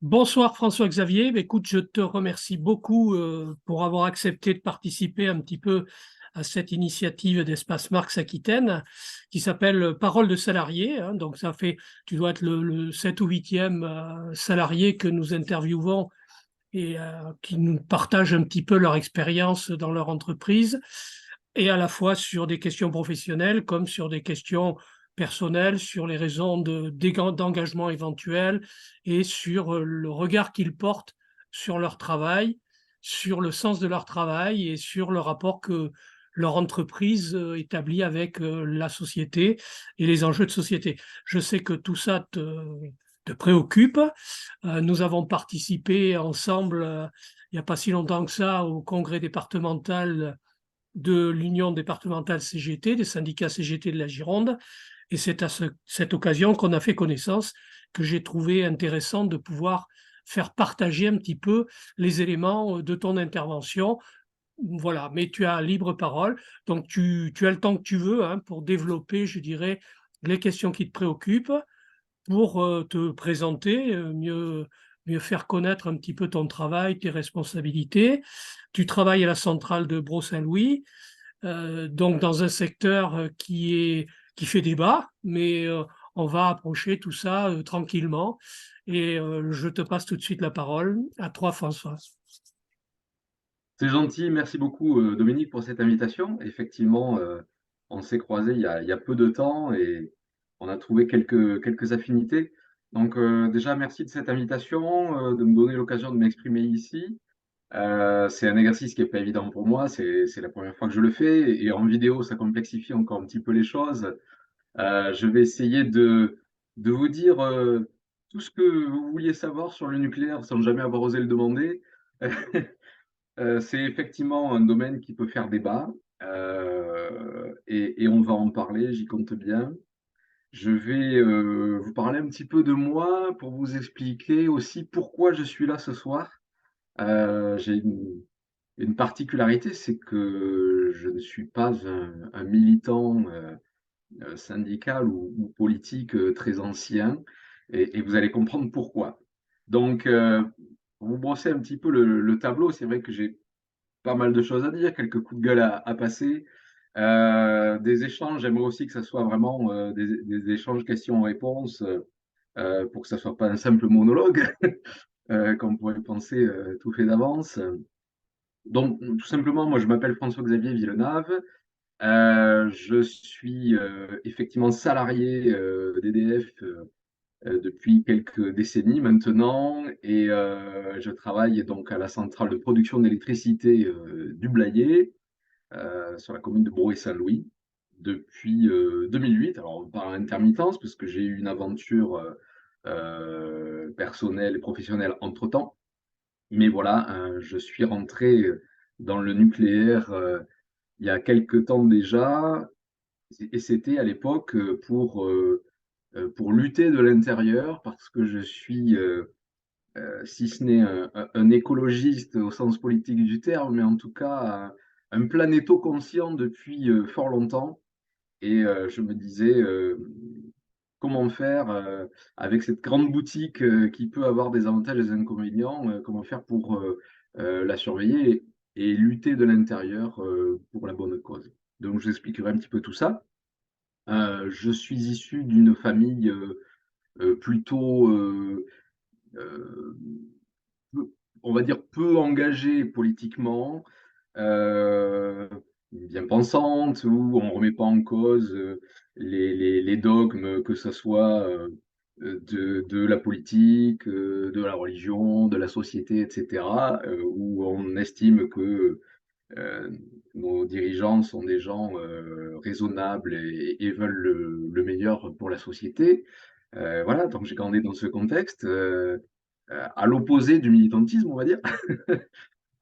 Bonsoir François-Xavier. Écoute, je te remercie beaucoup pour avoir accepté de participer un petit peu à cette initiative d'Espace Marx Aquitaine qui s'appelle Parole de salarié, hein. Donc ça fait, tu dois être le 7 ou 8e salarié que nous interviewons et qui nous partagent un petit peu leur expérience dans leur entreprise, et à la fois sur des questions professionnelles comme sur des questions personnelles, sur les raisons d'engagement éventuel et sur le regard qu'ils portent sur leur travail, sur le sens de leur travail et sur le rapport que leur entreprise établit avec la société et les enjeux de société. Je sais que tout ça te préoccupe. Nous avons participé ensemble, il n'y a pas si longtemps que ça, au congrès départemental de l'Union départementale CGT, des syndicats CGT de la Gironde. Et c'est à cette occasion qu'on a fait connaissance, que j'ai trouvé intéressant de pouvoir faire partager un petit peu les éléments de ton intervention. Voilà, mais tu as libre parole, donc tu as le temps que tu veux, hein, pour développer, je dirais, les questions qui te préoccupent, pour te présenter, mieux faire connaître un petit peu ton travail, tes responsabilités. Tu travailles à la centrale de Bro-Saint-Louis, donc dans un secteur qui fait débat, mais on va approcher tout ça tranquillement. Et je te passe tout de suite la parole. À toi, François. C'est gentil, merci beaucoup Dominique pour cette invitation. Effectivement, on s'est croisés il y a peu de temps et on a trouvé quelques affinités. Donc déjà, merci de cette invitation, de me donner l'occasion de m'exprimer ici. C'est un exercice qui n'est pas évident pour moi, c'est la première fois que je le fais et en vidéo, ça complexifie encore un petit peu les choses. Je vais essayer de vous dire tout ce que vous vouliez savoir sur le nucléaire sans jamais avoir osé le demander. C'est effectivement un domaine qui peut faire débat, et on va en parler, j'y compte bien. Je vais vous parler un petit peu de moi pour vous expliquer aussi pourquoi je suis là ce soir. J'ai une particularité, c'est que je ne suis pas un militant syndical ou politique très ancien, et vous allez comprendre pourquoi. Donc, pour vous brosser un petit peu le tableau, c'est vrai que j'ai pas mal de choses à dire, quelques coups de gueule à passer. Des échanges, j'aimerais aussi que ça soit vraiment des échanges questions-réponses pour que ça soit pas un simple monologue, comme on pourrait penser tout fait d'avance. Donc, tout simplement, moi, je m'appelle François-Xavier Villeneuve. Je suis effectivement salarié d'EDF depuis quelques décennies maintenant, et je travaille donc à la centrale de production d'électricité du Blayais, sur la commune de Brouët-Saint-Louis, depuis 2008. Alors, par intermittence, parce que j'ai eu une aventure personnelle et professionnelle entre-temps. Mais voilà, je suis rentré dans le nucléaire il y a quelque temps déjà, et c'était à l'époque pour lutter de l'intérieur, parce que je suis, si ce n'est un écologiste au sens politique du terme, mais en tout cas un planéto-conscient depuis fort longtemps. Et je me disais, comment faire avec cette grande boutique qui peut avoir des avantages et des inconvénients, comment faire pour la surveiller et lutter de l'intérieur pour la bonne cause. Donc, je vous expliquerai un petit peu tout ça. Je suis issu d'une famille plutôt, euh, on va dire, peu engagée politiquement, euh, bien pensante, où on ne remet pas en cause les dogmes, que ce soit de la politique, de la religion, de la société, etc., où on estime que euh, nos dirigeants sont des gens raisonnables et veulent le meilleur pour la société. Voilà, donc j'ai grandi dans ce contexte, à l'opposé du militantisme, on va dire.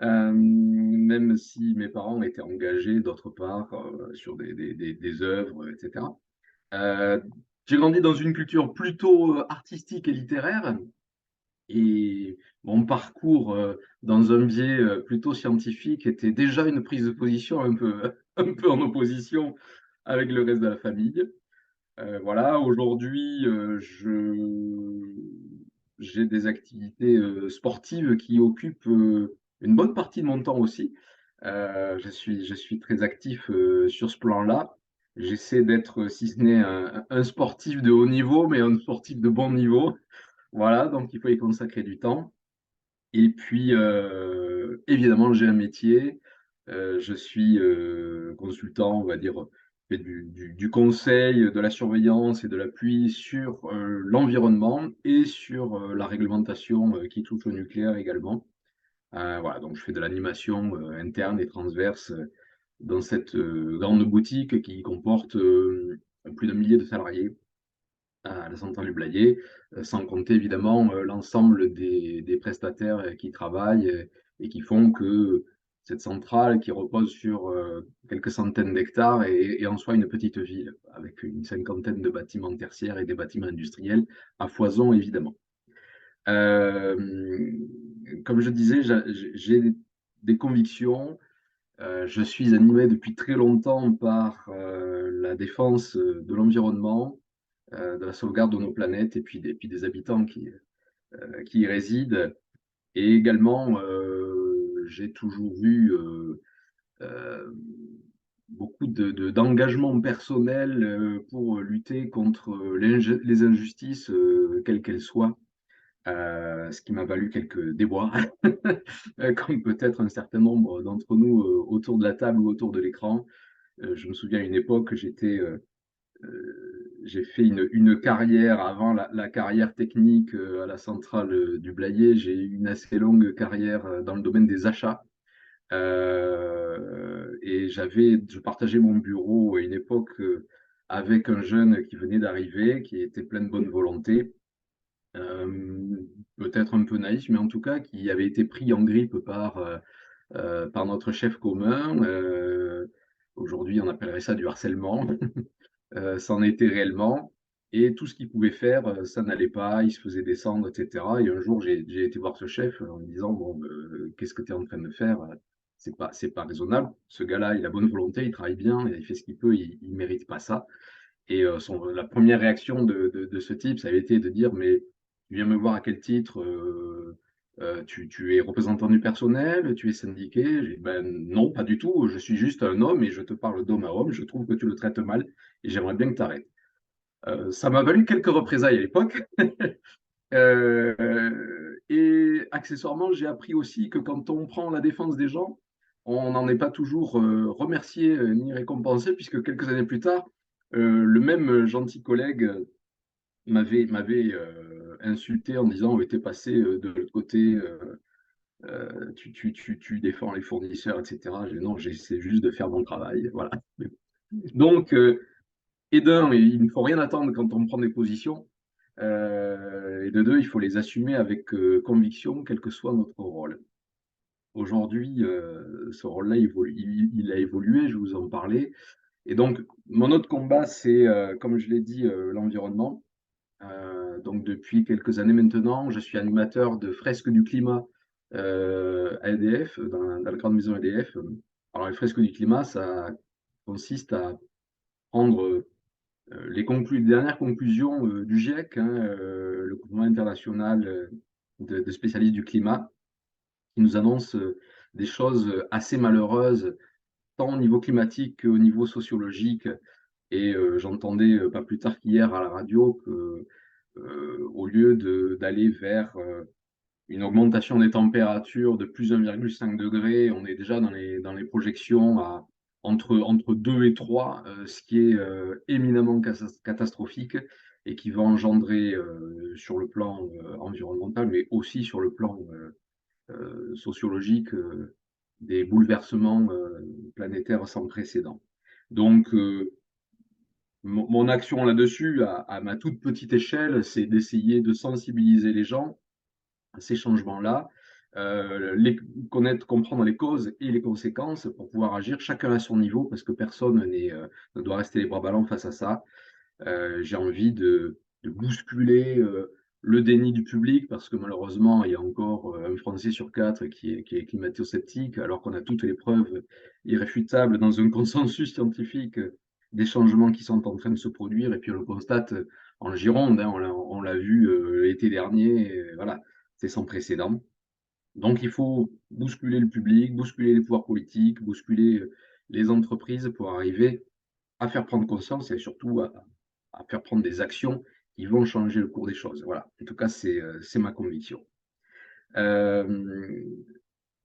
Même si mes parents étaient engagés d'autre part sur des œuvres, etc. Euh, j'ai grandi dans une culture plutôt artistique et littéraire, et mon parcours dans un biais plutôt scientifique était déjà une prise de position un peu, un peu en opposition avec le reste de la famille. Voilà, aujourd'hui, j'ai des activités sportives qui occupent une bonne partie de mon temps aussi. Je suis très actif sur ce plan-là. J'essaie d'être, si ce n'est un sportif de haut niveau, mais un sportif de bon niveau. Voilà, donc il faut y consacrer du temps. Et puis, évidemment, j'ai un métier. Je suis consultant, on va dire, je fais du conseil, de la surveillance et de l'appui sur l'environnement et sur la réglementation qui touche au nucléaire également. Voilà, donc je fais de l'animation interne et transverse dans cette grande boutique qui comporte plus d'un millier de salariés à la centrale du Blayais, sans compter évidemment l'ensemble des prestataires qui y travaillent et qui font que cette centrale qui repose sur quelques centaines d'hectares est en soi une petite ville avec une cinquantaine de bâtiments tertiaires et des bâtiments industriels à foison évidemment. Euh, Comme je disais, j'ai des convictions. Je suis animé depuis très longtemps par la défense de l'environnement, de la sauvegarde de nos planètes et puis des habitants qui y résident. Et également, j'ai toujours eu euh, beaucoup d'engagement personnel pour lutter contre les injustices, quelles qu'elles soient, ce qui m'a valu quelques déboires, comme peut-être un certain nombre d'entre nous autour de la table ou autour de l'écran. Je me souviens à une époque, j'ai fait une carrière avant la carrière technique à la centrale du Blayais. J'ai eu une assez longue carrière dans le domaine des achats. Et je partageais mon bureau à une époque avec un jeune qui venait d'arriver, qui était plein de bonne volonté, peut-être un peu naïf, mais en tout cas qui avait été pris en grippe par notre chef commun. Aujourd'hui, on appellerait ça du harcèlement. C'en était réellement. Et tout ce qu'il pouvait faire, ça n'allait pas, il se faisait descendre, etc. Et un jour, j'ai été voir ce chef en me disant, bon, qu'est-ce que tu es en train de faire? C'est pas raisonnable. Ce gars-là, il a bonne volonté, il travaille bien, il fait ce qu'il peut, il ne mérite pas ça. Et la première réaction de ce type, ça avait été de dire, mais tu viens me voir à quel titre? Tu es représentant du personnel, tu es syndiqué? J'ai dit, ben non, pas du tout, je suis juste un homme et je te parle d'homme à homme, je trouve que tu le traites mal et j'aimerais bien que tu arrêtes. Ça m'a valu quelques représailles à l'époque. Et accessoirement, j'ai appris aussi que quand on prend la défense des gens, on n'en est pas toujours remercié ni récompensé, puisque quelques années plus tard, le même gentil collègue m'avait insulté en disant: «Tu es passé de l'autre côté, tu défends les fournisseurs, etc.» J'ai dit: «Non, j'essaie juste de faire mon travail.» Voilà. Donc, et d'un, il ne faut rien attendre quand on prend des positions. Et de deux, il faut les assumer avec conviction, quel que soit notre rôle. Aujourd'hui, ce rôle-là, il a évolué, je vous en parlais. Et donc, mon autre combat, c'est, comme je l'ai dit, l'environnement. Donc, depuis quelques années maintenant, je suis animateur de fresques du climat à EDF, dans la grande maison EDF. Alors, les fresques du climat, ça consiste à prendre les dernières conclusions du GIEC, hein, le Groupement international de spécialistes du climat, qui nous annonce des choses assez malheureuses, tant au niveau climatique qu'au niveau sociologique. Et j'entendais pas plus tard qu'hier à la radio que, au lieu d'aller vers une augmentation des températures de plus 1,5 degré, on est déjà dans les projections à entre 2 et 3, ce qui est éminemment catastrophique et qui va engendrer sur le plan environnemental, mais aussi sur le plan sociologique, des bouleversements planétaires sans précédent. Donc, mon action là-dessus, à ma toute petite échelle, c'est d'essayer de sensibiliser les gens à ces changements-là, connaître, comprendre les causes et les conséquences pour pouvoir agir chacun à son niveau, parce que personne ne doit rester les bras ballants face à ça. J'ai envie de bousculer le déni du public, parce que malheureusement, il y a encore un Français sur quatre qui est climato-sceptique, alors qu'on a toutes les preuves irréfutables dans un consensus scientifique des changements qui sont en train de se produire, et puis on le constate en Gironde, hein, on l'a vu l'été dernier, voilà, c'est sans précédent. Donc il faut bousculer le public, bousculer les pouvoirs politiques, bousculer les entreprises pour arriver à faire prendre conscience et surtout à faire prendre des actions qui vont changer le cours des choses. Voilà, en tout cas, c'est ma conviction. Euh,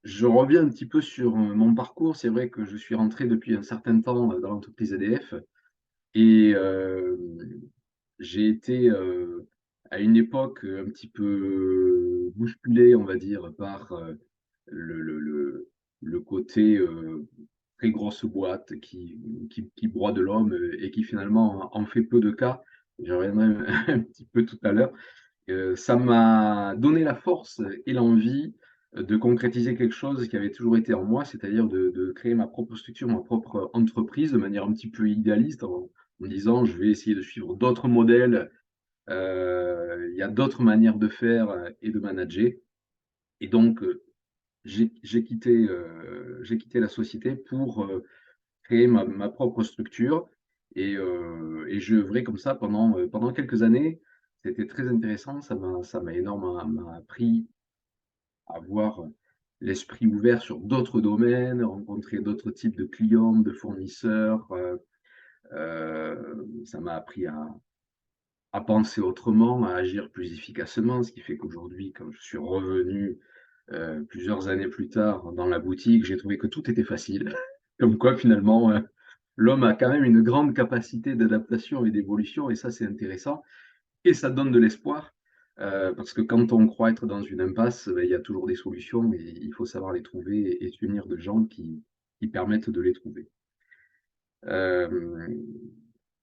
je reviens un petit peu sur mon parcours. C'est vrai que je suis rentré depuis un certain temps dans l'entreprise EDF et j'ai été à une époque un petit peu bousculé, on va dire, par le, le, le, le côté très grosse boîte qui broie de l'homme et qui finalement en fait peu de cas. J'y reviendrai un petit peu tout à l'heure. Ça m'a donné la force et l'envie de concrétiser quelque chose qui avait toujours été en moi, c'est-à-dire de créer ma propre structure, ma propre entreprise de manière un petit peu idéaliste, en me disant je vais essayer de suivre d'autres modèles, il y a d'autres manières de faire et de manager. Et donc, j'ai quitté la société pour créer ma propre structure et je œuvrais comme ça pendant quelques années. C'était très intéressant, ça m'a énormément appris à avoir l'esprit ouvert sur d'autres domaines, rencontrer d'autres types de clients, de fournisseurs. Ça m'a appris à penser autrement, à agir plus efficacement, ce qui fait qu'aujourd'hui, quand je suis revenu plusieurs années plus tard dans la boutique, j'ai trouvé que tout était facile. Comme quoi, finalement, l'homme a quand même une grande capacité d'adaptation et d'évolution, et ça, c'est intéressant. Et ça donne de l'espoir, parce que quand on croit être dans une impasse, ben, il y a toujours des solutions, et il faut savoir les trouver et s'unir de gens qui permettent de les trouver. Euh,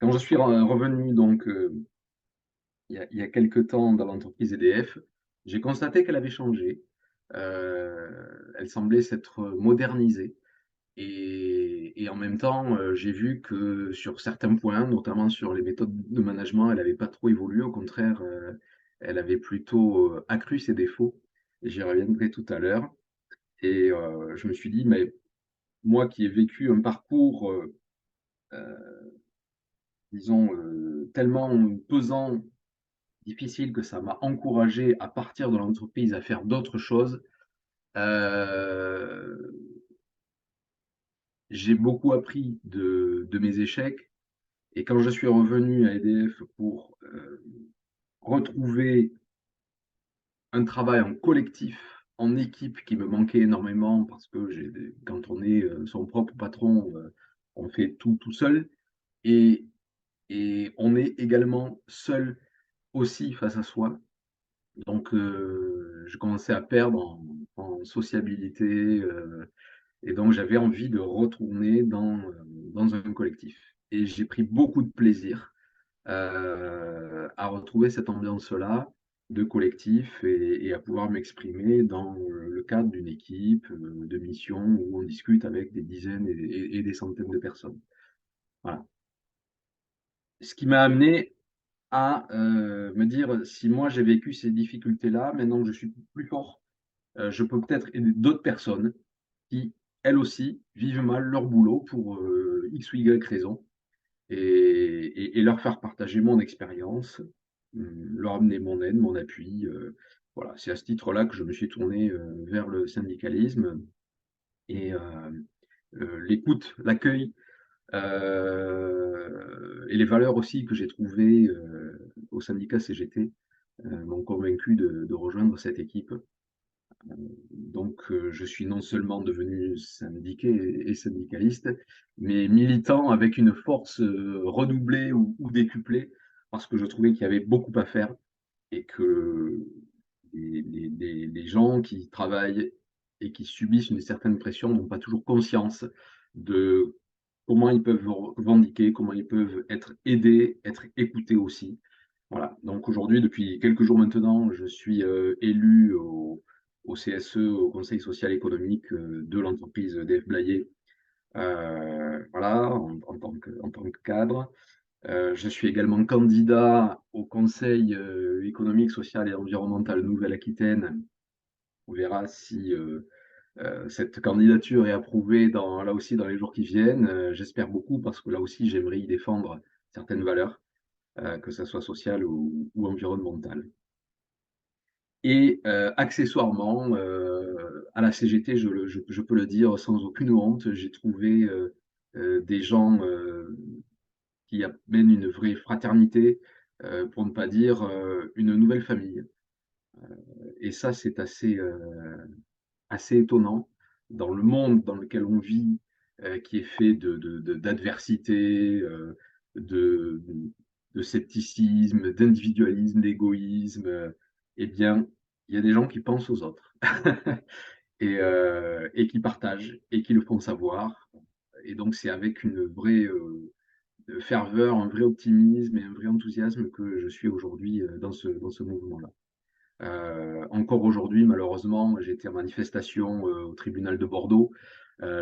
Quand je suis revenu donc il y a quelques temps dans l'entreprise EDF, j'ai constaté qu'elle avait changé. Elle semblait s'être modernisée. Et en même temps, j'ai vu que sur certains points, notamment sur les méthodes de management, elle n'avait pas trop évolué. Au contraire, elle avait plutôt accru ses défauts. Et j'y reviendrai tout à l'heure. Et je me suis dit, mais moi qui ai vécu un parcours, euh, disons, tellement pesant, difficile, que ça m'a encouragé à partir de l'entreprise, à faire d'autres choses, euh, j'ai beaucoup appris de mes échecs. Et quand je suis revenu à EDF pour retrouver un travail en collectif, en équipe qui me manquait énormément parce que quand on est son propre patron, on fait tout seul et, et on est également seul aussi face à soi. Donc je commençais à perdre en sociabilité et donc j'avais envie de retourner dans un collectif. Et j'ai pris beaucoup de plaisir à retrouver cette ambiance-là de collectif et à pouvoir m'exprimer dans le cadre d'une équipe de mission où on discute avec des dizaines et des centaines de personnes. Voilà. Ce qui m'a amené à me dire, si moi j'ai vécu ces difficultés-là, maintenant que je suis plus fort, je peux peut-être aider d'autres personnes qui, elles aussi, vivent mal leur boulot pour X ou Y raison et leur faire partager mon expérience, leur amener mon aide, mon appui. Voilà, c'est à ce titre-là que je me suis tourné vers le syndicalisme et l'écoute, l'accueil et les valeurs aussi que j'ai trouvées au syndicat CGT m'ont convaincu de rejoindre cette équipe. Donc, je suis non seulement devenu syndiqué et syndicaliste, mais militant avec une force redoublée ou décuplée, parce que je trouvais qu'il y avait beaucoup à faire et que les gens qui travaillent et qui subissent une certaine pression n'ont pas toujours conscience de comment ils peuvent revendiquer, comment ils peuvent être aidés, être écoutés aussi. Voilà. Donc aujourd'hui, depuis quelques jours maintenant, je suis élu au CSE, au Conseil social économique de l'entreprise DF Blayet, voilà, en tant que cadre. Je suis également candidat au Conseil économique, social et environnemental Nouvelle-Aquitaine. On verra si cette candidature est approuvée là aussi dans les jours qui viennent. J'espère beaucoup parce que là aussi, j'aimerais y défendre certaines valeurs. que ce soit sociale ou environnementale. Et accessoirement, à la CGT, je peux le dire sans aucune honte, j'ai trouvé des gens qui amènent une vraie fraternité, pour ne pas dire une nouvelle famille. Et ça, c'est assez étonnant dans le monde dans lequel on vit, qui est fait d'adversité, de, de scepticisme, d'individualisme, d'égoïsme. Eh bien, il y a des gens qui pensent aux autres et qui partagent et qui le font savoir. Et donc, c'est avec une vraie ferveur, un vrai optimisme et un vrai enthousiasme que je suis aujourd'hui dans ce mouvement-là. Encore aujourd'hui, malheureusement, j'ai été en manifestation au tribunal de Bordeaux.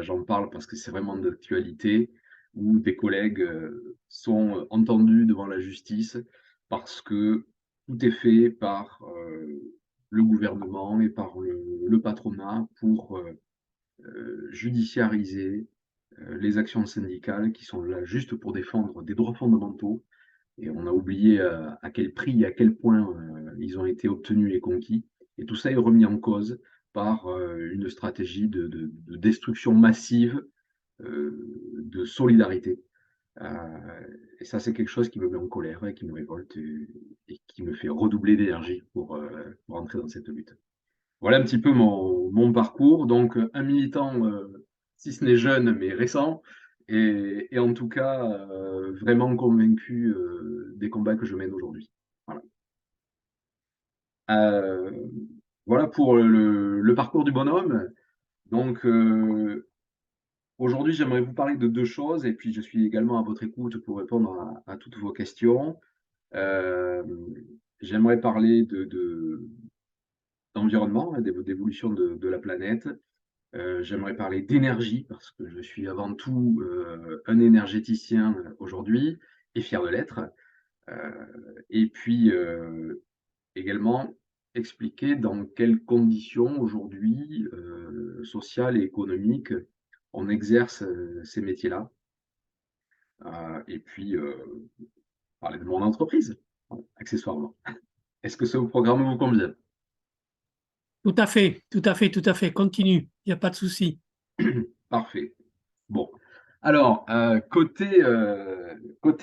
J'en parle parce que c'est vraiment d'actualité, où des collègues sont entendus devant la justice parce que tout est fait par le gouvernement et par le patronat pour judiciariser les actions syndicales qui sont là juste pour défendre des droits fondamentaux, et on a oublié à quel prix et à quel point ils ont été obtenus et conquis. Et tout ça est remis en cause par une stratégie de destruction massive de solidarité. Euh, et ça, c'est quelque chose qui me met en colère et qui me révolte et qui me fait redoubler d'énergie pour entrer dans cette lutte. Voilà un petit peu mon parcours. Donc, un militant, si ce n'est jeune, mais récent, et en tout cas, vraiment convaincu des combats que je mène aujourd'hui. Voilà. Euh, voilà pour le parcours du bonhomme. Donc, aujourd'hui, j'aimerais vous parler de deux choses, et puis je suis également à votre écoute pour répondre à toutes vos questions. Euh, J'aimerais parler d'environnement, hein, d'évolution de la planète. J'aimerais parler d'énergie parce que je suis avant tout un énergéticien aujourd'hui et fier de l'être. Euh, et puis également expliquer dans quelles conditions aujourd'hui sociales et économiques on exerce ces métiers-là. Et puis parler de mon entreprise, accessoirement. Est-ce que ce programme vous convient? Tout à fait, tout à fait, tout à fait. Continue, il n'y a pas de souci. Parfait. Bon, alors, côté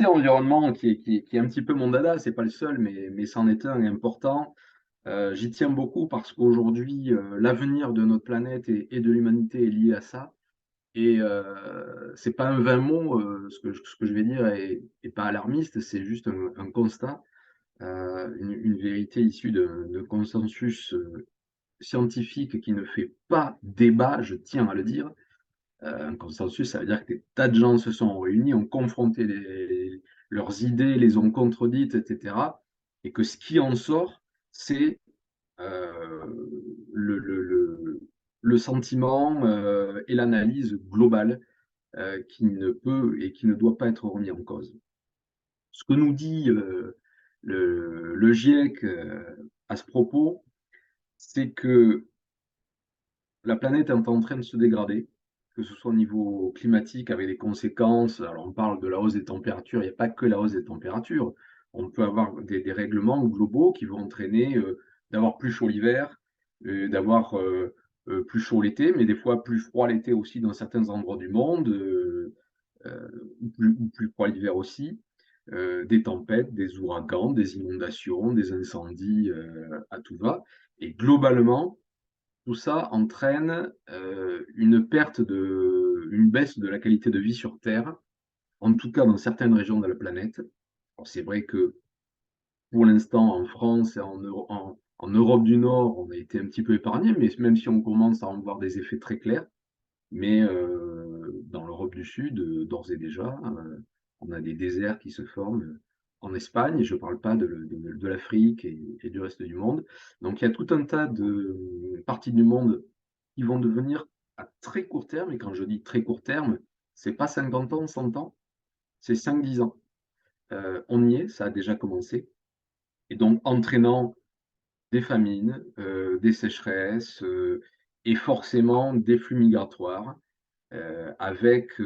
environnement, qui est un petit peu mon dada, c'est pas le seul, mais c'en est un important. J'y tiens beaucoup parce qu'aujourd'hui, l'avenir de notre planète et de l'humanité est lié à ça. Et c'est pas un vain mot, ce que je vais dire est pas alarmiste, c'est juste un constat, une vérité issue de consensus scientifique qui ne fait pas débat, je tiens à le dire. Un consensus, ça veut dire que des tas de gens se sont réunis, ont confronté leurs idées, les ont contredites, etc. Et que ce qui en sort, c'est euh, le, le- le- le sentiment et l'analyse globale qui ne peut et qui ne doit pas être remis en cause. Ce que nous dit le GIEC à ce propos, c'est que la planète est en train de se dégrader, que ce soit au niveau climatique avec des conséquences. Alors, on parle de la hausse des températures, il n'y a pas que la hausse des températures. On peut avoir des règlements globaux qui vont entraîner d'avoir plus chaud l'hiver, d'avoir plus chaud l'été, mais des fois plus froid l'été aussi dans certains endroits du monde, euh, ou plus froid l'hiver aussi. Des tempêtes, des ouragans, des inondations, des incendies à tout va. Et globalement, tout ça entraîne une baisse de la qualité de vie sur Terre, en tout cas dans certaines régions de la planète. Alors, c'est vrai que pour l'instant, en France et en Europe du Nord, on a été un petit peu épargné, mais même si on commence à en voir des effets très clairs, mais dans l'Europe du Sud, d'ores et déjà, on a des déserts qui se forment en Espagne, et je ne parle pas de l'Afrique et du reste du monde. Donc il y a tout un tas de parties du monde qui vont devenir à très court terme, et quand je dis très court terme, c'est pas 50 ans, 100 ans, c'est 5-10 ans. On y est, ça a déjà commencé, et donc entraînant des famines, des sécheresses, et forcément des flux migratoires avec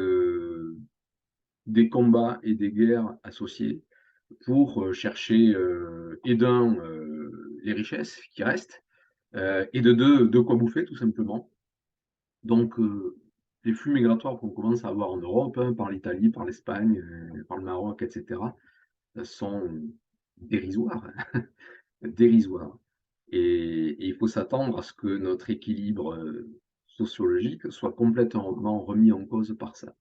des combats et des guerres associés. pour chercher, et d'un, les richesses qui restent, et de deux, de quoi bouffer tout simplement. Donc, les flux migratoires qu'on commence à avoir en Europe, hein, par l'Italie, par l'Espagne, par le Maroc, et cetera, sont dérisoires, dérisoires. Et il faut s'attendre à ce que notre équilibre, sociologique soit complètement remis en cause par ça.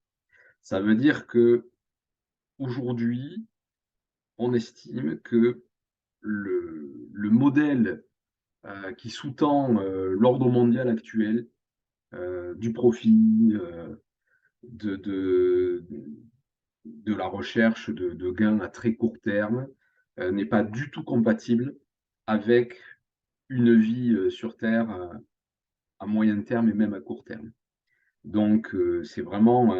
Ça veut dire qu'aujourd'hui, on estime que le modèle, qui sous-tend, l'ordre mondial actuel, du profit, de de de la recherche de gains à très court terme, n'est pas du tout compatible avec une vie, sur terre, à moyen terme et même à court terme. Donc, c'est vraiment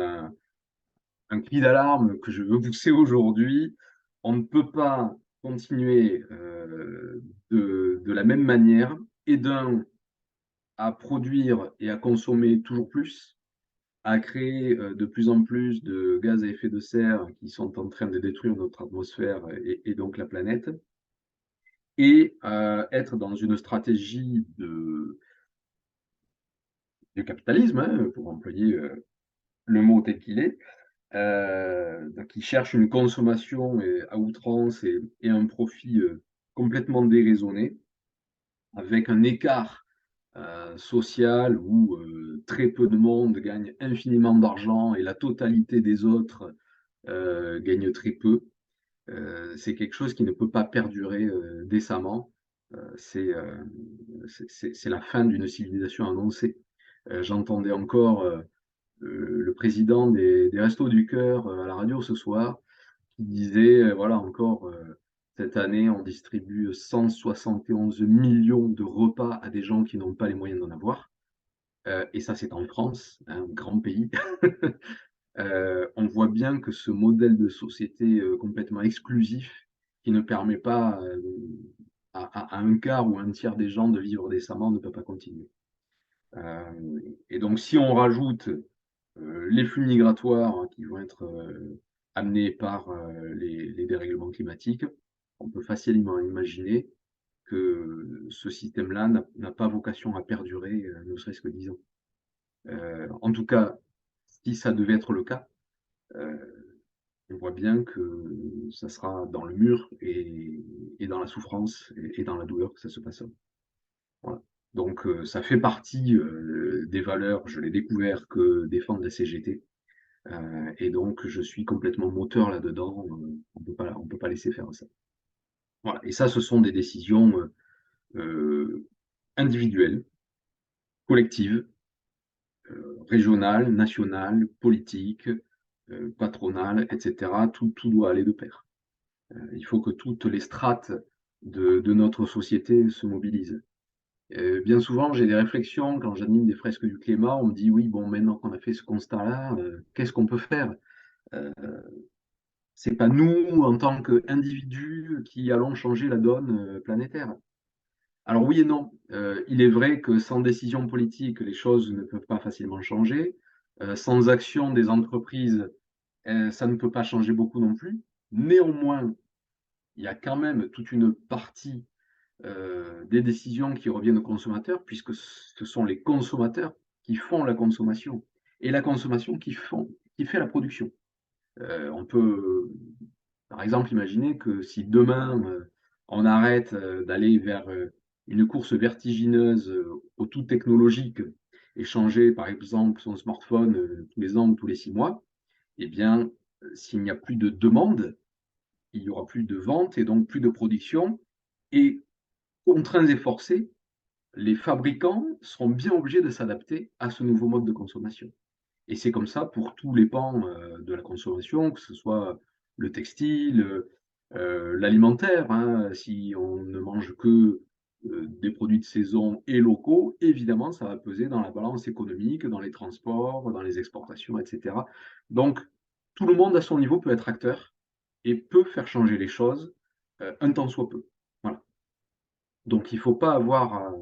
un cri d'alarme que je veux pousser aujourd'hui. On ne peut pas continuer, de la même manière et d'un, à produire et à consommer toujours plus, à créer, de plus en plus de gaz à effet de serre qui sont en train de détruire notre atmosphère et donc la planète, et être dans une stratégie de capitalisme, hein, pour employer, le mot tel qu'il est, donc qui cherche une consommation à outrance et un profit, complètement déraisonné, avec un écart, social où, très peu de monde gagne infiniment d'argent et la totalité des autres, gagne très peu. C'est quelque chose qui ne peut pas perdurer, décemment. C'est la fin d'une civilisation annoncée. J'entendais encore, le président des Restos du Cœur, à la radio ce soir, qui disait, voilà encore, cette année, on distribue 171 millions de repas à des gens qui n'ont pas les moyens d'en avoir. Et ça, c'est en France, un grand pays. On voit bien que ce modèle de société, complètement exclusif, qui ne permet pas, à un quart ou un tiers des gens de vivre décemment, ne peut pas continuer. Et donc si on rajoute, les flux migratoires, hein, qui vont être, amenés par, les dérèglements climatiques, on peut facilement imaginer que ce système-là n'a pas vocation à perdurer, ne serait-ce que 10 ans. En tout cas, si ça devait être le cas, on voit bien que ça sera dans le mur et dans la souffrance et dans la douleur que ça se passera. Voilà. Donc, ça fait partie, des valeurs, je l'ai découvert, que défendent la CGT. Et donc, je suis complètement moteur là-dedans. On peut pas laisser faire ça. Voilà. Et ça, ce sont des décisions, individuelles, collectives, régionales, nationales, politiques, patronales, etc. Tout doit aller de pair. Il faut que toutes les strates de notre société se mobilisent. Bien souvent, j'ai des réflexions quand j'anime des fresques du climat. On me dit, oui, bon, maintenant qu'on a fait ce constat-là, qu'est-ce qu'on peut faire? Euh, c'est pas nous, en tant qu'individus, qui allons changer la donne planétaire. Alors oui et non. Il est vrai que sans décision politique, les choses ne peuvent pas facilement changer. Sans action des entreprises, ça ne peut pas changer beaucoup non plus. Néanmoins, il y a quand même toute une partie des décisions qui reviennent aux consommateurs, puisque ce sont les consommateurs qui font la consommation et la consommation qui fait la production. On peut, par exemple, imaginer que si demain, on arrête d'aller vers une course vertigineuse au tout technologique et changer, par exemple, son smartphone tous les ans ou tous les 6 mois, eh bien, s'il n'y a plus de demande, il n'y aura plus de vente et donc plus de production. Et contraints et forcés, les fabricants seront bien obligés de s'adapter à ce nouveau mode de consommation. Et c'est comme ça pour tous les pans de la consommation, que ce soit le textile, l'alimentaire, hein. Si on ne mange que des produits de saison et locaux, évidemment, ça va peser dans la balance économique, dans les transports, dans les exportations, etc. Donc, tout le monde à son niveau peut être acteur et peut faire changer les choses un temps soit peu. Voilà. Donc il ne faut pas avoir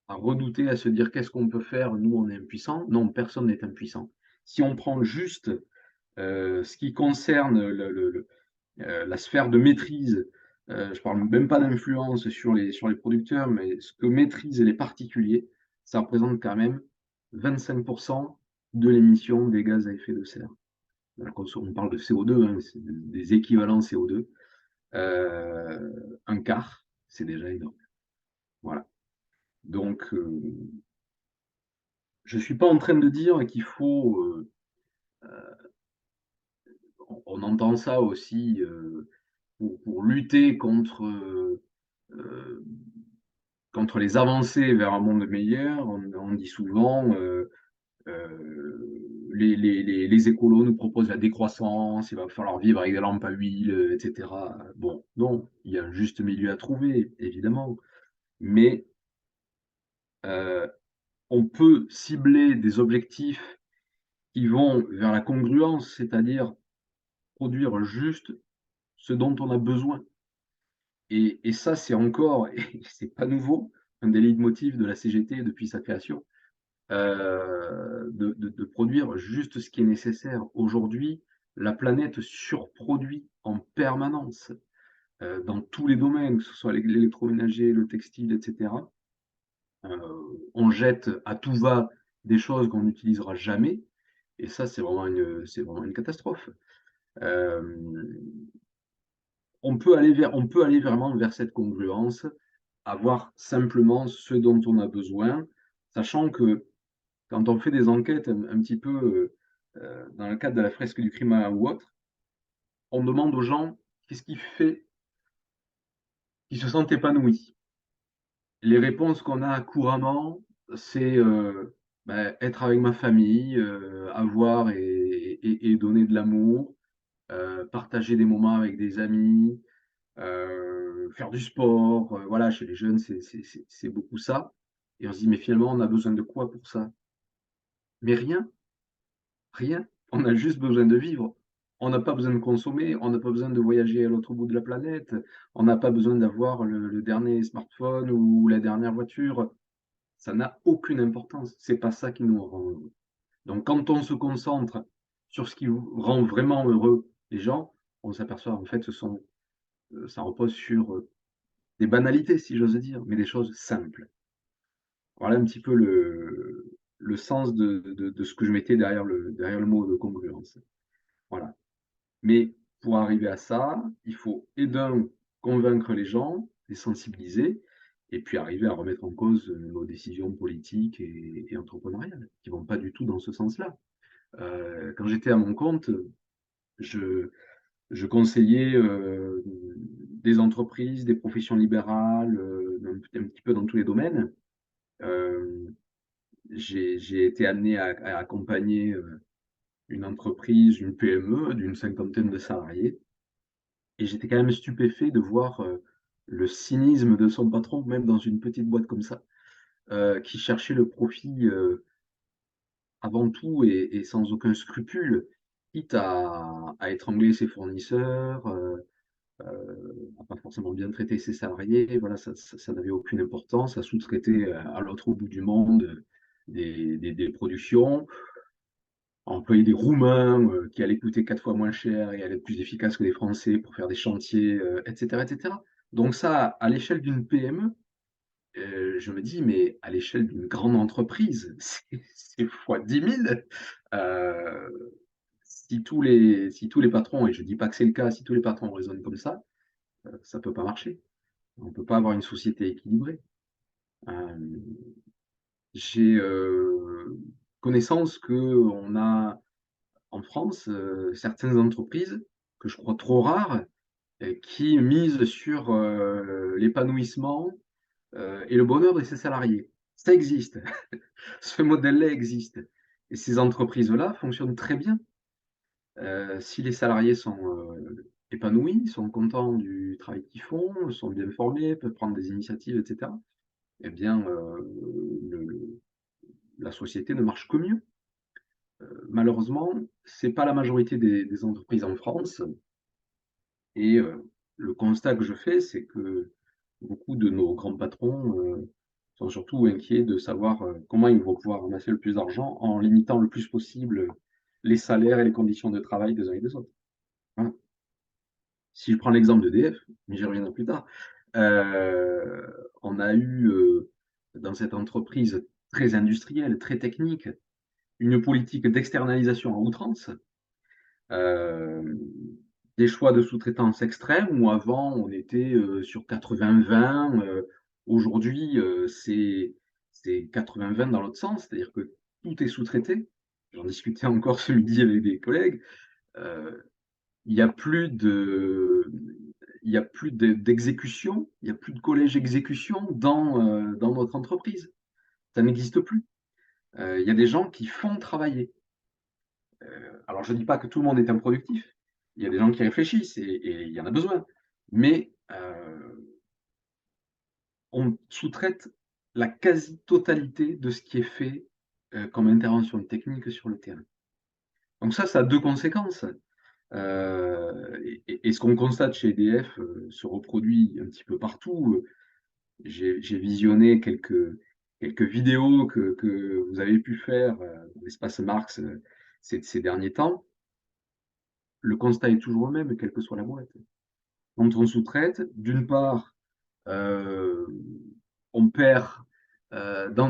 à redouter, à se dire qu'est-ce qu'on peut faire, nous on est impuissants. Non, personne n'est impuissant. Si on prend juste ce qui concerne la sphère de maîtrise, je parle même pas d'influence sur les producteurs, mais ce que maîtrisent les particuliers, ça représente quand même 25% de l'émission des gaz à effet de serre. Alors, quand on parle de CO2, hein, c'est des équivalents CO2, un quart, c'est déjà énorme. Voilà. Donc, je ne suis pas en train de dire qu'il faut, on entend ça aussi, pour lutter euh, contre les avancées vers un monde meilleur. On dit souvent, les écolos nous proposent la décroissance, il va falloir vivre avec des lampes à huile, etc. Bon, non, il y a un juste milieu à trouver, évidemment, mais euh, on peut cibler des objectifs qui vont vers la congruence, c'est-à-dire produire juste ce dont on a besoin. Et ça, c'est encore, et c'est pas nouveau, un des leitmotifs de la CGT depuis sa création, de produire juste ce qui est nécessaire. Aujourd'hui, la planète surproduit en permanence, dans tous les domaines, que ce soit l'électroménager, le textile, etc. On jette à tout va des choses qu'on n'utilisera jamais, et ça, c'est vraiment une catastrophe. Euh, on peut aller vraiment vers cette congruence, avoir simplement ce dont on a besoin, sachant que quand on fait des enquêtes un petit peu dans le cadre de la fresque du climat ou autre, on demande aux gens qu'est-ce qui fait qu'ils se sentent épanouis. Les réponses qu'on a couramment, c'est être avec ma famille, avoir et donner de l'amour, partager des moments avec des amis, faire du sport. Voilà, chez les jeunes, c'est beaucoup ça. Et on se dit, mais finalement, on a besoin de quoi pour ça? Mais rien, rien. On a juste besoin de vivre. On n'a pas besoin de consommer, on n'a pas besoin de voyager à l'autre bout de la planète, on n'a pas besoin d'avoir le dernier smartphone ou la dernière voiture. Ça n'a aucune importance. C'est pas ça qui nous rend heureux. Donc, quand on se concentre sur ce qui rend vraiment heureux les gens, on s'aperçoit en fait, ça repose sur des banalités, si j'ose dire, mais des choses simples. Voilà un petit peu le sens de ce que je mettais derrière le mot de congruence. Voilà. Mais pour arriver à ça, il faut et d'un, convaincre les gens, les sensibiliser, et puis arriver à remettre en cause nos décisions politiques et entrepreneuriales, qui vont pas du tout dans ce sens-là. Quand j'étais à mon compte, je, je conseillais des entreprises, des professions libérales, un petit peu dans tous les domaines. Euh, j'ai été amené à accompagner une entreprise, une PME d'une cinquantaine de salariés. Et j'étais quand même stupéfait de voir le cynisme de son patron, même dans une petite boîte comme ça, qui cherchait le profit avant tout et sans aucun scrupule, quitte à étrangler ses fournisseurs, à pas forcément bien traiter ses salariés. Voilà, ça n'avait aucune importance, à sous-traiter à l'autre bout du monde des productions, employer des Roumains qui allaient coûter 4 fois moins cher et allaient être plus efficaces que les Français pour faire des chantiers, etc., etc. Donc ça, à l'échelle d'une PME, je me dis, mais à l'échelle d'une grande entreprise, c'est fois 10 000. Euh, si tous les patrons, et je ne dis pas que c'est le cas, si tous les patrons raisonnent comme ça ne peut pas marcher. On ne peut pas avoir une société équilibrée. Euh, j'ai connaissance qu'on a en France certaines entreprises que je crois trop rares qui misent sur l'épanouissement et le bonheur de ses salariés. Ça existe. Ce modèle-là existe. Et ces entreprises-là fonctionnent très bien. Si les salariés sont épanouis, sont contents du travail qu'ils font, sont bien formés, peuvent prendre des initiatives, etc., eh bien, la société ne marche que mieux. Malheureusement, ce n'est pas la majorité des entreprises en France. Et le constat que je fais, c'est que beaucoup de nos grands patrons sont surtout inquiets de savoir comment ils vont pouvoir ramasser le plus d'argent en limitant le plus possible les salaires et les conditions de travail des uns et des autres. Voilà. Si je prends l'exemple d'EDF, mais j'y reviendrai plus tard, euh, on a eu dans cette entreprise très industrielle, très technique, une politique d'externalisation à outrance, euh, des choix de sous-traitance extrêmes où avant on était sur 80-20, aujourd'hui c'est 80-20 dans l'autre sens, c'est-à-dire que tout est sous-traité. J'en discutais encore ce midi avec des collègues. Euh, il n'y a plus de, il y a plus d'exécution, il n'y a plus de collège exécution dans notre entreprise. Ça n'existe plus. Il y a des gens qui font travailler. Alors, je ne dis pas que tout le monde est improductif. Il y a des gens qui réfléchissent et il y en a besoin. Mais on sous-traite la quasi-totalité de ce qui est fait comme intervention technique sur le terrain. Donc ça a deux conséquences. Et ce qu'on constate chez EDF se reproduit un petit peu partout. J'ai visionné quelques vidéos que vous avez pu faire dans l'espace Marx ces derniers temps. Le constat est toujours le même, quelle que soit la boîte. Quand on sous-traite, d'une part, euh, on perd,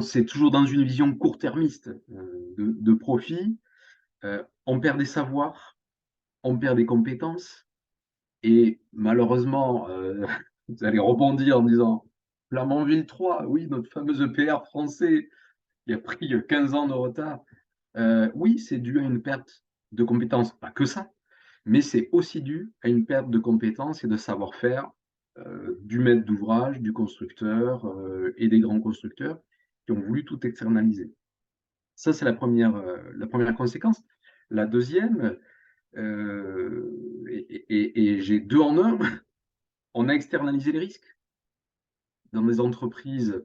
c'est toujours dans une vision court-termiste de profit, on perd des savoirs, on perd des compétences, et malheureusement, vous allez rebondir en disant Flamanville 3, oui, notre fameuse EPR français qui a pris 15 ans de retard. Oui, c'est dû à une perte de compétences, pas que ça, mais c'est aussi dû à une perte de compétences et de savoir-faire du maître d'ouvrage, du constructeur et des grands constructeurs qui ont voulu tout externaliser. Ça, c'est la première conséquence. La deuxième, et j'ai deux en un, on a externalisé les risques. Dans des entreprises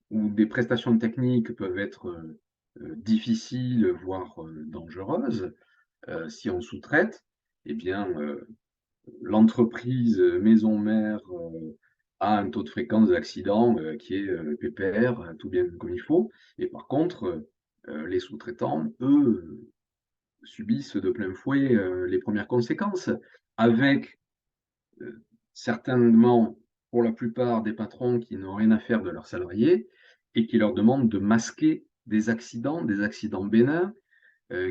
où des prestations techniques peuvent être difficiles, voire dangereuses, si on sous-traite, eh bien, l'entreprise maison mère a un taux de fréquence d'accident qui est PPR, tout bien comme il faut. Et par contre, les sous-traitants, eux, subissent de plein fouet les premières conséquences, avec certainement, pour la plupart, des patrons qui n'ont rien à faire de leurs salariés et qui leur demandent de masquer des accidents bénins,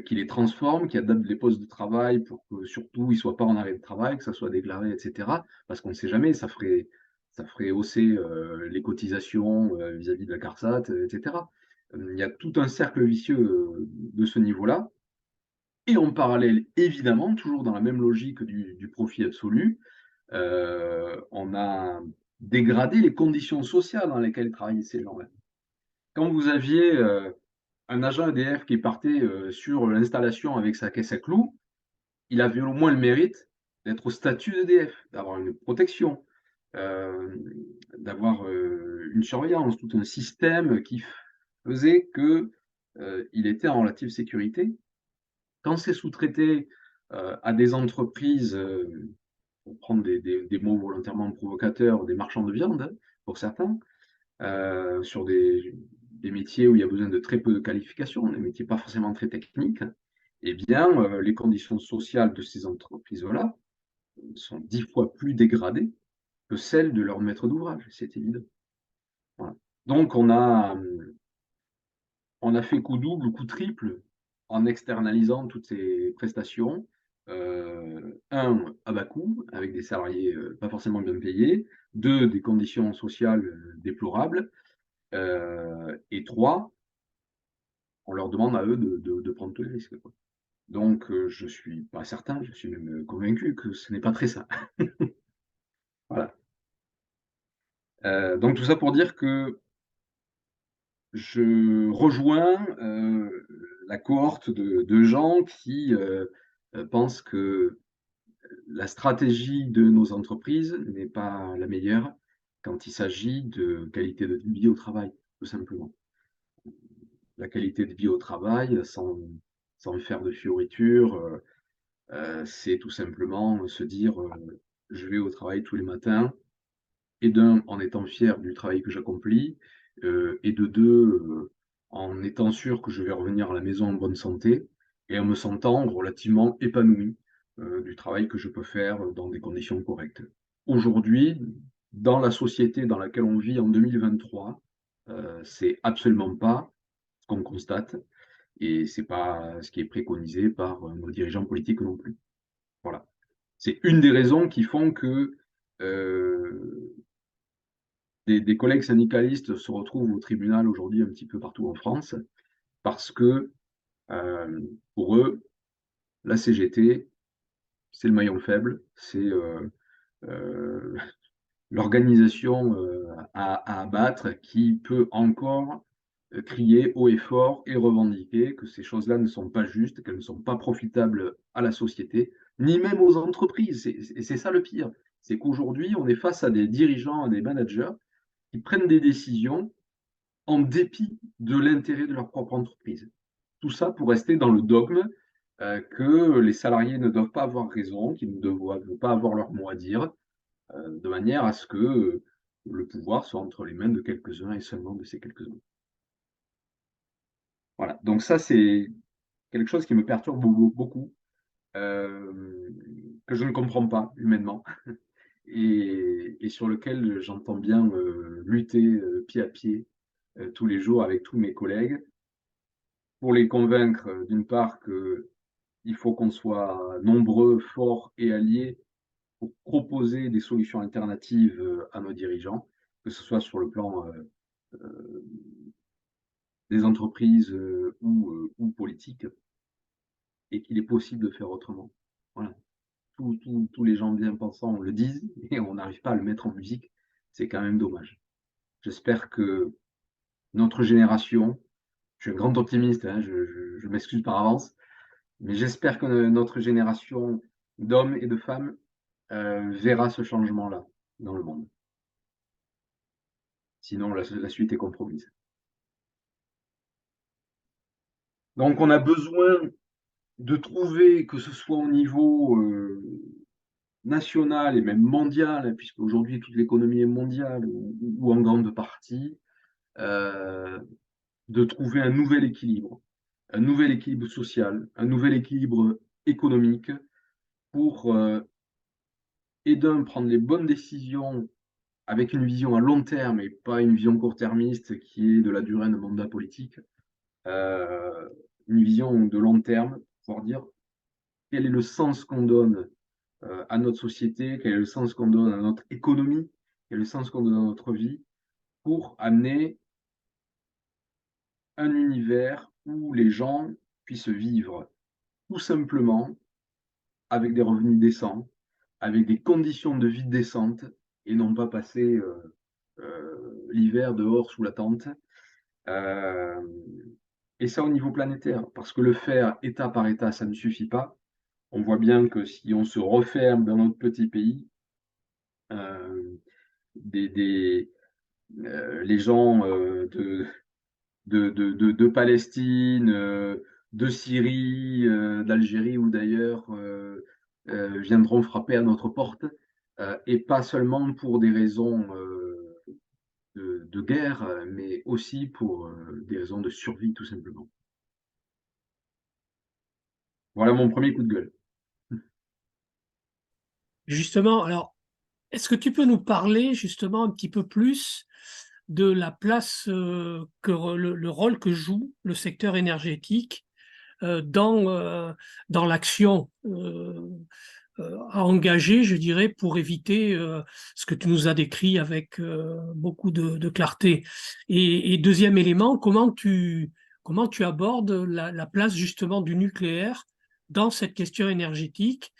qui les transforment, qui adaptent les postes de travail pour que surtout ils ne soient pas en arrêt de travail, que ça soit déclaré, etc. Parce qu'on ne sait jamais, ça ferait hausser les cotisations vis-à-vis de la CARSAT, etc. Il y a tout un cercle vicieux de ce niveau-là. Et en parallèle, évidemment, toujours dans la même logique du profit absolu, on a dégradé les conditions sociales dans lesquelles travaillaient ces gens-là. Quand vous aviez un agent EDF qui partait sur l'installation avec sa caisse à clous, il avait au moins le mérite d'être au statut d'EDF, d'avoir une protection, euh, d'avoir une surveillance, tout un système qui faisait que il était en relative sécurité. Quand c'est sous-traité à des entreprises, pour prendre des mots volontairement provocateurs, des marchands de viande, hein, pour certains, sur des métiers où il y a besoin de très peu de qualifications, des métiers pas forcément très techniques, eh bien, les conditions sociales de ces entreprises-là sont 10 fois plus dégradées que celles de leurs maîtres d'ouvrage, c'est évident. Voilà. Donc, on a fait coup double ou coup triple en externalisant toutes ces prestations. Un, à bas coût, avec des salariés pas forcément bien payés. Deux, des conditions sociales déplorables. Et trois, on leur demande à eux de prendre tous les risques, quoi. Donc, je suis pas certain, je suis même convaincu que ce n'est pas très ça. Voilà. Donc, tout ça pour dire que je rejoins la cohorte de gens qui pensent que la stratégie de nos entreprises n'est pas la meilleure quand il s'agit de qualité de vie au travail, tout simplement. La qualité de vie au travail, sans faire de fioritures, c'est tout simplement se dire je vais au travail tous les matins, et d'un, en étant fier du travail que j'accomplis, et de deux, en étant sûr que je vais revenir à la maison en bonne santé et en me sentant relativement épanoui. du travail que je peux faire dans des conditions correctes. Aujourd'hui, dans la société dans laquelle on vit en 2023, c'est absolument pas ce qu'on constate et c'est pas ce qui est préconisé par nos dirigeants politiques non plus. Voilà. C'est une des raisons qui font que des collègues syndicalistes se retrouvent au tribunal aujourd'hui un petit peu partout en France parce que pour eux, la CGT, c'est le maillon faible, c'est euh, l'organisation à abattre qui peut encore crier haut et fort et revendiquer que ces choses-là ne sont pas justes, qu'elles ne sont pas profitables à la société, ni même aux entreprises. Et c'est ça le pire. C'est qu'aujourd'hui, on est face à des dirigeants, à des managers qui prennent des décisions en dépit de l'intérêt de leur propre entreprise. Tout ça pour rester dans le dogme que les salariés ne doivent pas avoir raison, qu'ils ne doivent pas avoir leur mot à dire, de manière à ce que le pouvoir soit entre les mains de quelques-uns et seulement de ces quelques-uns. Voilà, donc ça c'est quelque chose qui me perturbe beaucoup, que je ne comprends pas humainement, et sur lequel j'entends bien lutter pied à pied tous les jours avec tous mes collègues pour les convaincre d'une part qu'il faut qu'on soit nombreux, forts et alliés pour proposer des solutions alternatives à nos dirigeants, que ce soit sur le plan des entreprises ou politiques, et qu'il est possible de faire autrement. Voilà. Tous les gens bien pensants le disent, et on n'arrive pas à le mettre en musique. C'est quand même dommage. J'espère que notre génération, je suis un grand optimiste, hein, je m'excuse par avance, mais j'espère que notre génération d'hommes et de femmes verra ce changement-là dans le monde. Sinon, la suite est compromise. Donc, on a besoin de trouver, que ce soit au niveau national et même mondial, hein, puisque aujourd'hui toute l'économie est mondiale ou en grande partie, euh, de trouver un nouvel équilibre social, un nouvel équilibre économique pour et d'un prendre les bonnes décisions avec une vision à long terme et pas une vision court-termiste qui est de la durée d'un mandat politique, euh, une vision de long terme, pour dire quel est le sens qu'on donne à notre société, quel est le sens qu'on donne à notre économie, quel est le sens qu'on donne à notre vie, pour amener un univers où les gens puissent vivre tout simplement avec des revenus décents, avec des conditions de vie décentes, et non pas passer l'hiver dehors sous la tente. Euh, et ça au niveau planétaire, parce que le faire État par État, ça ne suffit pas. On voit bien que si on se referme dans notre petit pays, euh, des, des, les gens de Palestine, de Syrie, d'Algérie ou d'ailleurs viendront frapper à notre porte, et pas seulement pour des raisons de guerre, mais aussi pour des raisons de survie tout simplement. Voilà mon premier coup de gueule. Justement, alors, est-ce que tu peux nous parler justement un petit peu plus de la place le rôle que joue le secteur énergétique dans l'action à engager, je dirais, pour éviter ce que tu nous as décrit avec beaucoup de clarté. Et deuxième élément, comment tu abordes la place justement du nucléaire dans cette question énergétique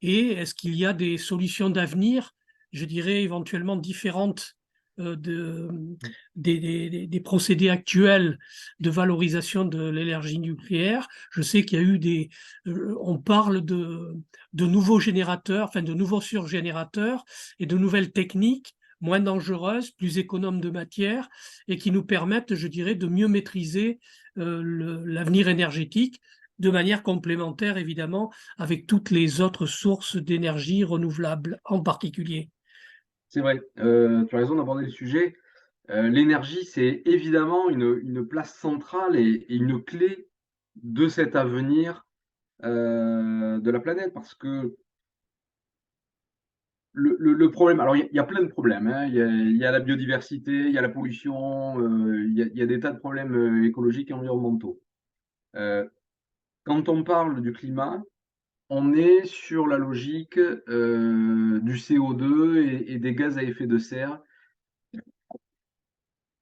et est-ce qu'il y a des solutions d'avenir, je dirais éventuellement différentes des procédés actuels de valorisation de l'énergie nucléaire? Je sais qu'il y a eu on parle de nouveaux générateurs, enfin de nouveaux surgénérateurs et de nouvelles techniques moins dangereuses, plus économes de matière et qui nous permettent, je dirais, de mieux maîtriser l'avenir énergétique de manière complémentaire, évidemment, avec toutes les autres sources d'énergie renouvelables en particulier. C'est vrai, tu as raison d'aborder le sujet. L'énergie, c'est évidemment une place centrale et une clé de cet avenir de la planète parce que le problème, alors il y a plein de problèmes, hein. Il y a la biodiversité, il y a la pollution, il y a des tas de problèmes écologiques et environnementaux. Euh, Quand on parle du climat, on est sur la logique du CO2 et des gaz à effet de serre,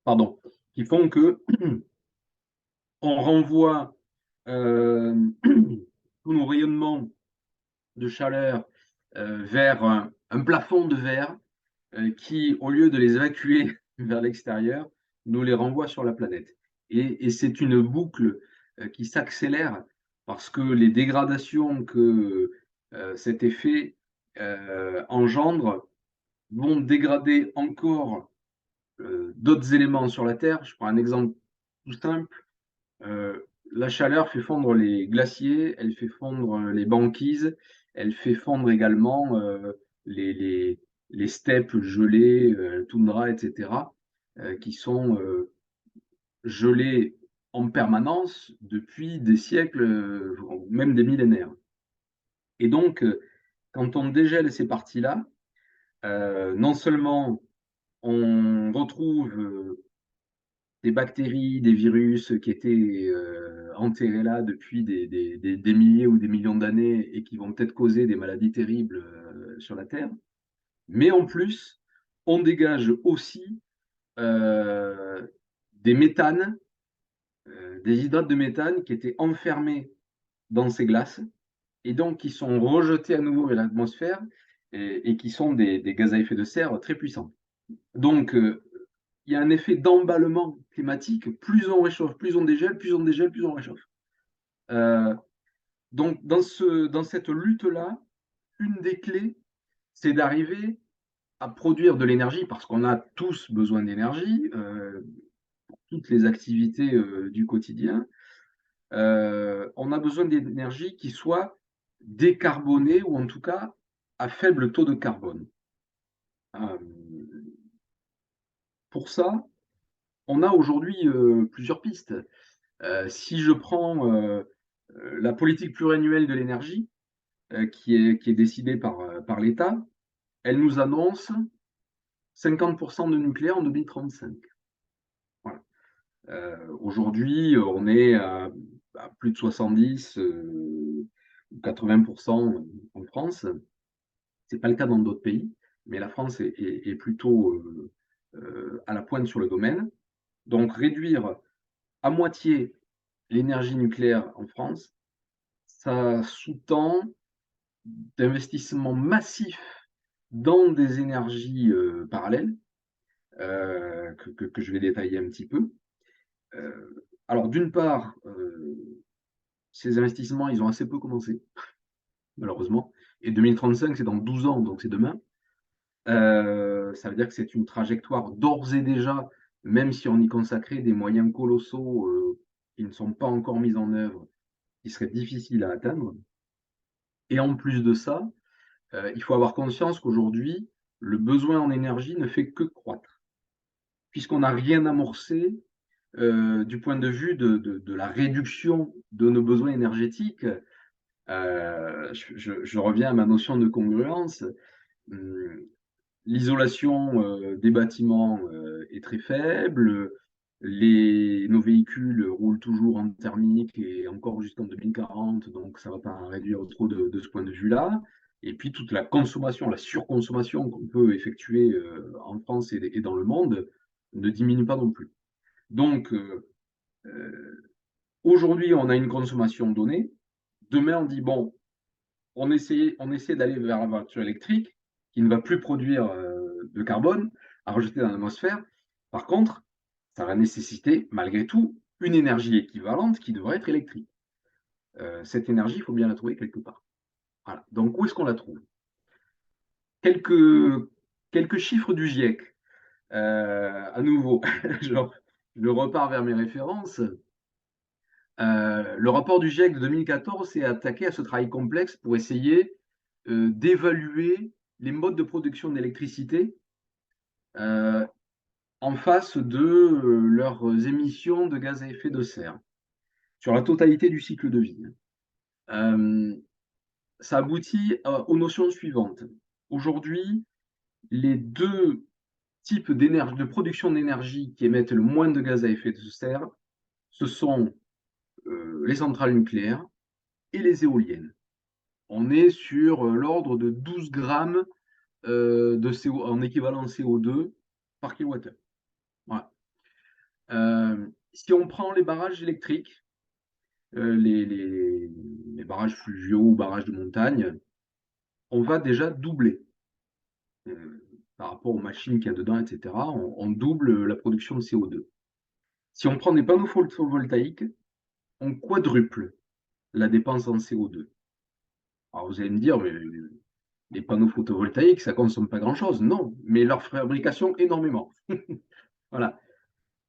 pardon, qui font que on renvoie tous nos rayonnements de chaleur vers un plafond de verre qui, au lieu de les évacuer vers l'extérieur, nous les renvoie sur la planète. Et c'est une boucle qui s'accélère parce que les dégradations que cet effet engendre vont dégrader encore d'autres éléments sur la Terre. Je prends un exemple tout simple. La chaleur fait fondre les glaciers, elle fait fondre les banquises, elle fait fondre également les, les, les steppes gelées, toundra, etc., qui sont gelées en permanence depuis des siècles, même des millénaires. Et donc, quand on dégèle ces parties-là, non seulement on retrouve des bactéries, des virus qui étaient enterrés là depuis des milliers ou des millions d'années et qui vont peut-être causer des maladies terribles sur la Terre. Mais en plus, on dégage aussi euh, des méthanes, des hydrates de méthane qui étaient enfermés dans ces glaces et donc qui sont rejetés à nouveau vers l'atmosphère et qui sont des gaz à effet de serre très puissants. Donc, il y a un effet d'emballement climatique. Plus on réchauffe, plus on dégèle, plus on dégèle, plus on réchauffe. Euh, donc, dans cette lutte-là, une des clés, c'est d'arriver à produire de l'énergie, parce qu'on a tous besoin d'énergie, pour toutes les activités du quotidien. On a besoin d'énergie qui soit décarbonée, ou en tout cas à faible taux de carbone. Euh, pour ça, on a aujourd'hui plusieurs pistes. Si je prends la politique pluriannuelle de l'énergie, qui est décidée par l'État, elle nous annonce 50% de nucléaire en 2035. Voilà. Aujourd'hui, on est à plus de 70 ou 80% en France. Ce n'est pas le cas dans d'autres pays, mais la France est plutôt à la pointe sur le domaine. Donc réduire à moitié l'énergie nucléaire en France, ça sous-tend d'investissements massifs dans des énergies parallèles, que je vais détailler un petit peu. Alors, d'une part, ces investissements, ils ont assez peu commencé, malheureusement. Et 2035, c'est dans 12 ans, donc c'est demain. Ça veut dire que c'est une trajectoire d'ores et déjà, même si on y consacrait des moyens colossaux qui ne sont pas encore mis en œuvre, qui seraient difficiles à atteindre. Et en plus de ça, il faut avoir conscience qu'aujourd'hui, le besoin en énergie ne fait que croître, puisqu'on n'a rien amorcé du point de vue de la réduction de nos besoins énergétiques. Je reviens à ma notion de congruence. Hum, L'isolation des bâtiments est très faible. Nos véhicules roulent toujours en thermique et encore jusqu'en 2040, donc ça ne va pas réduire trop de ce point de vue-là. Et puis toute la consommation, la surconsommation qu'on peut effectuer en France et dans le monde ne diminue pas non plus. Donc aujourd'hui, on a une consommation donnée. Demain, on dit, bon, on essaie d'aller vers la voiture électrique qui ne va plus produire de carbone à rejeter dans l'atmosphère. Par contre, ça va nécessiter malgré tout une énergie équivalente qui devrait être électrique. Cette énergie, il faut bien la trouver quelque part. Voilà. Donc, où est-ce qu'on la trouve? Quelques chiffres du GIEC. À nouveau, je, je repars vers mes références. Le rapport du GIEC de 2014 s'est attaqué à ce travail complexe pour essayer d'évaluer les modes de production d'électricité euh, en face de leurs émissions de gaz à effet de serre sur la totalité du cycle de vie. Ça aboutit aux notions suivantes. Aujourd'hui, les deux types d'énergie, de production d'énergie qui émettent le moins de gaz à effet de serre, ce sont les centrales nucléaires et les éoliennes. On est sur l'ordre de 12 grammes en équivalent CO2 par kilowattheure. Voilà. Si on prend les barrages électriques, les barrages fluviaux ou barrages de montagne, on va déjà doubler par rapport aux machines qu'il y a dedans, etc. On double la production de CO2. Si on prend des panneaux photovoltaïques, on quadruple la dépense en CO2. Alors vous allez me dire, mais les panneaux photovoltaïques, ça ne consomme pas grand-chose. Non, mais leur fabrication, énormément. Voilà.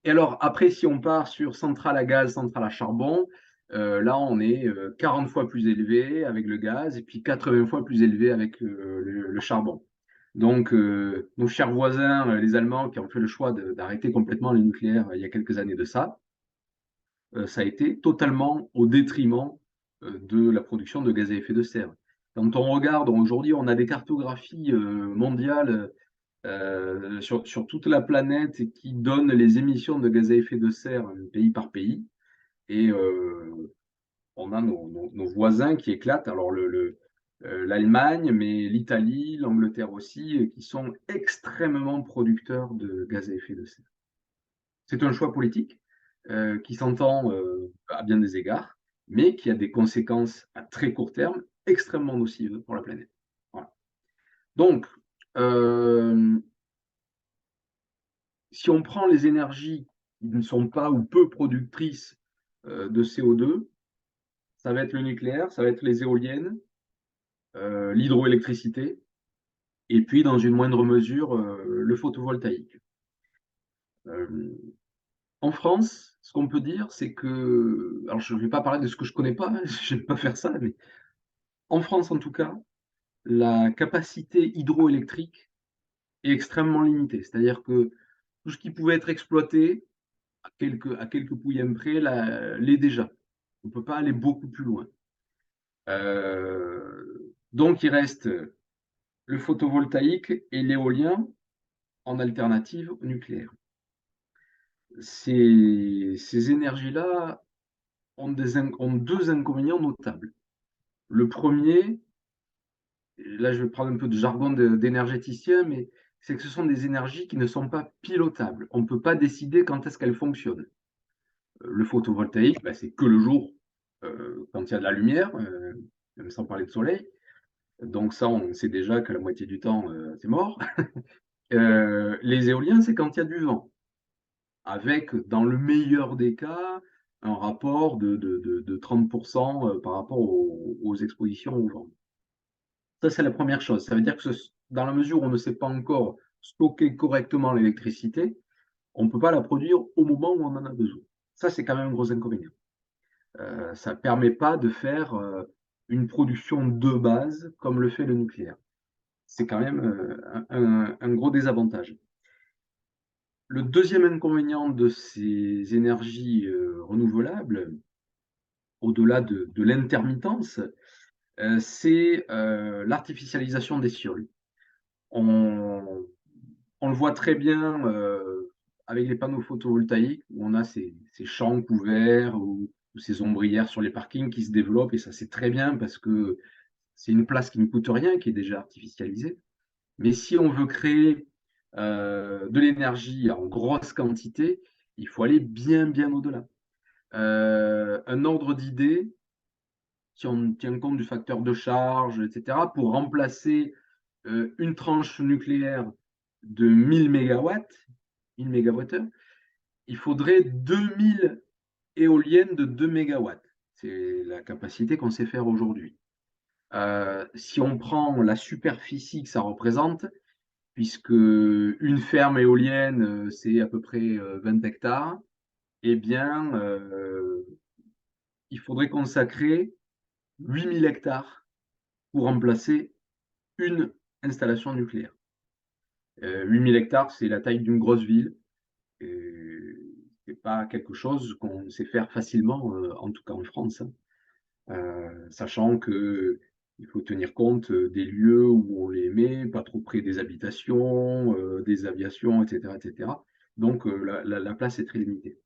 Et alors, après, si on part sur centrale à gaz, centrale à charbon, là, on est 40 fois plus élevé avec le gaz et puis 80 fois plus élevé avec le charbon. Donc, nos chers voisins, les Allemands, qui ont fait le choix d'arrêter complètement le nucléaire il y a quelques années de ça, ça a été totalement au détriment de la production de gaz à effet de serre. Quand on regarde, aujourd'hui, on a des cartographies mondiales sur toute la planète qui donnent les émissions de gaz à effet de serre pays par pays. Et on a nos voisins qui éclatent. Alors, l'Allemagne, mais l'Italie, l'Angleterre aussi, qui sont extrêmement producteurs de gaz à effet de serre. C'est un choix politique qui s'entend à bien des égards, mais qui a des conséquences à très court terme extrêmement nocives pour la planète. Voilà. Donc, si on prend les énergies qui ne sont pas ou peu productrices de CO2, ça va être le nucléaire, ça va être les éoliennes, l'hydroélectricité, et puis dans une moindre mesure le photovoltaïque. En France, ce qu'on peut dire, c'est que, alors je ne vais pas parler de ce que je ne connais pas, hein, je n'aime pas faire ça, mais en France en tout cas, la capacité hydroélectrique est extrêmement limitée. C'est-à-dire que tout ce qui pouvait être exploité à quelques pouillèmes près l'est déjà. On ne peut pas aller beaucoup plus loin. Donc il reste le photovoltaïque et l'éolien en alternative au nucléaire. Ces énergies-là ont deux inconvénients notables. Le premier, là je vais prendre un peu de jargon d'énergéticien, mais c'est que ce sont des énergies qui ne sont pas pilotables. On ne peut pas décider quand est-ce qu'elles fonctionnent. Le photovoltaïque, ben, c'est que le jour, quand il y a de la lumière, même sans parler de soleil. Donc ça, on sait déjà que la moitié du temps, c'est mort. Les éoliens, c'est quand il y a du vent, avec, dans le meilleur des cas, un rapport de 30% par rapport aux expositions au vent. Ça, c'est la première chose. Ça veut dire que dans la mesure où on ne sait pas encore stocker correctement l'électricité, on ne peut pas la produire au moment où on en a besoin. Ça, c'est quand même un gros inconvénient. Ça ne permet pas de faire une production de base comme le fait le nucléaire. C'est quand même un gros désavantage. Le deuxième inconvénient de ces énergies renouvelables, au-delà de l'intermittence, c'est l'artificialisation des sols. On, on le voit très bien avec les panneaux photovoltaïques, où on a ces champs couverts ou ces ombrières sur les parkings qui se développent, et ça c'est très bien parce que c'est une place qui ne coûte rien, qui est déjà artificialisée. Mais si on veut créer de l'énergie en grosse quantité, il faut aller bien, bien au-delà. Un ordre d'idée, si on tient compte du facteur de charge, etc., pour remplacer une tranche nucléaire de 1000 mégawatts, 1000 mégawattheures, il faudrait 2000 éoliennes de 2 mégawatts. C'est la capacité qu'on sait faire aujourd'hui. Si on prend la superficie que ça représente, puisque une ferme éolienne, c'est à peu près 20 hectares, eh bien, il faudrait consacrer 8000 hectares pour remplacer une installation nucléaire. 8000 hectares, c'est la taille d'une grosse ville. Ce n'est pas quelque chose qu'on sait faire facilement, en tout cas en France, hein. sachant que il faut tenir compte des lieux où on les met, pas trop près des habitations, des aviations, etc., etc. Donc la place est très limitée.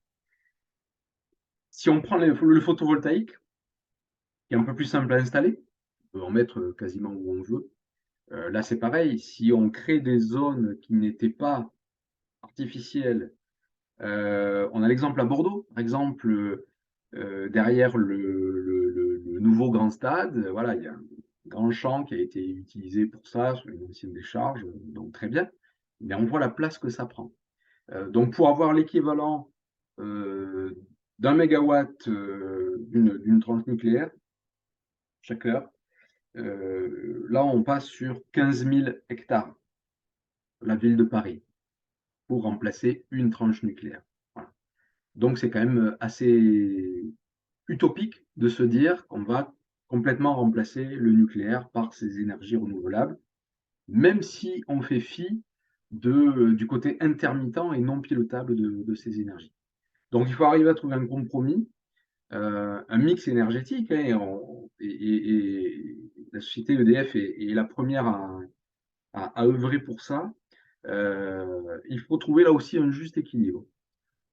Si on prend le photovoltaïque, qui est un peu plus simple à installer, on peut en mettre quasiment où on veut. Là, c'est pareil. Si on crée des zones qui n'étaient pas artificielles, on a l'exemple à Bordeaux, par exemple, derrière le nouveau grand stade, voilà, il y a un grand champ qui a été utilisé pour ça, sur une ancienne décharge, donc très bien. Mais on voit la place que ça prend. Donc pour avoir l'équivalent euh, d'un mégawatt d'une tranche nucléaire chaque heure, là on passe sur 15 000 hectares, la ville de Paris, pour remplacer une tranche nucléaire. Voilà. Donc c'est quand même assez utopique de se dire qu'on va complètement remplacer le nucléaire par ces énergies renouvelables, même si on fait fi du côté intermittent et non pilotable de ces énergies. Donc il faut arriver à trouver un compromis, un mix énergétique, hein, et la société EDF est la première à œuvrer pour ça. Il faut trouver là aussi un juste équilibre.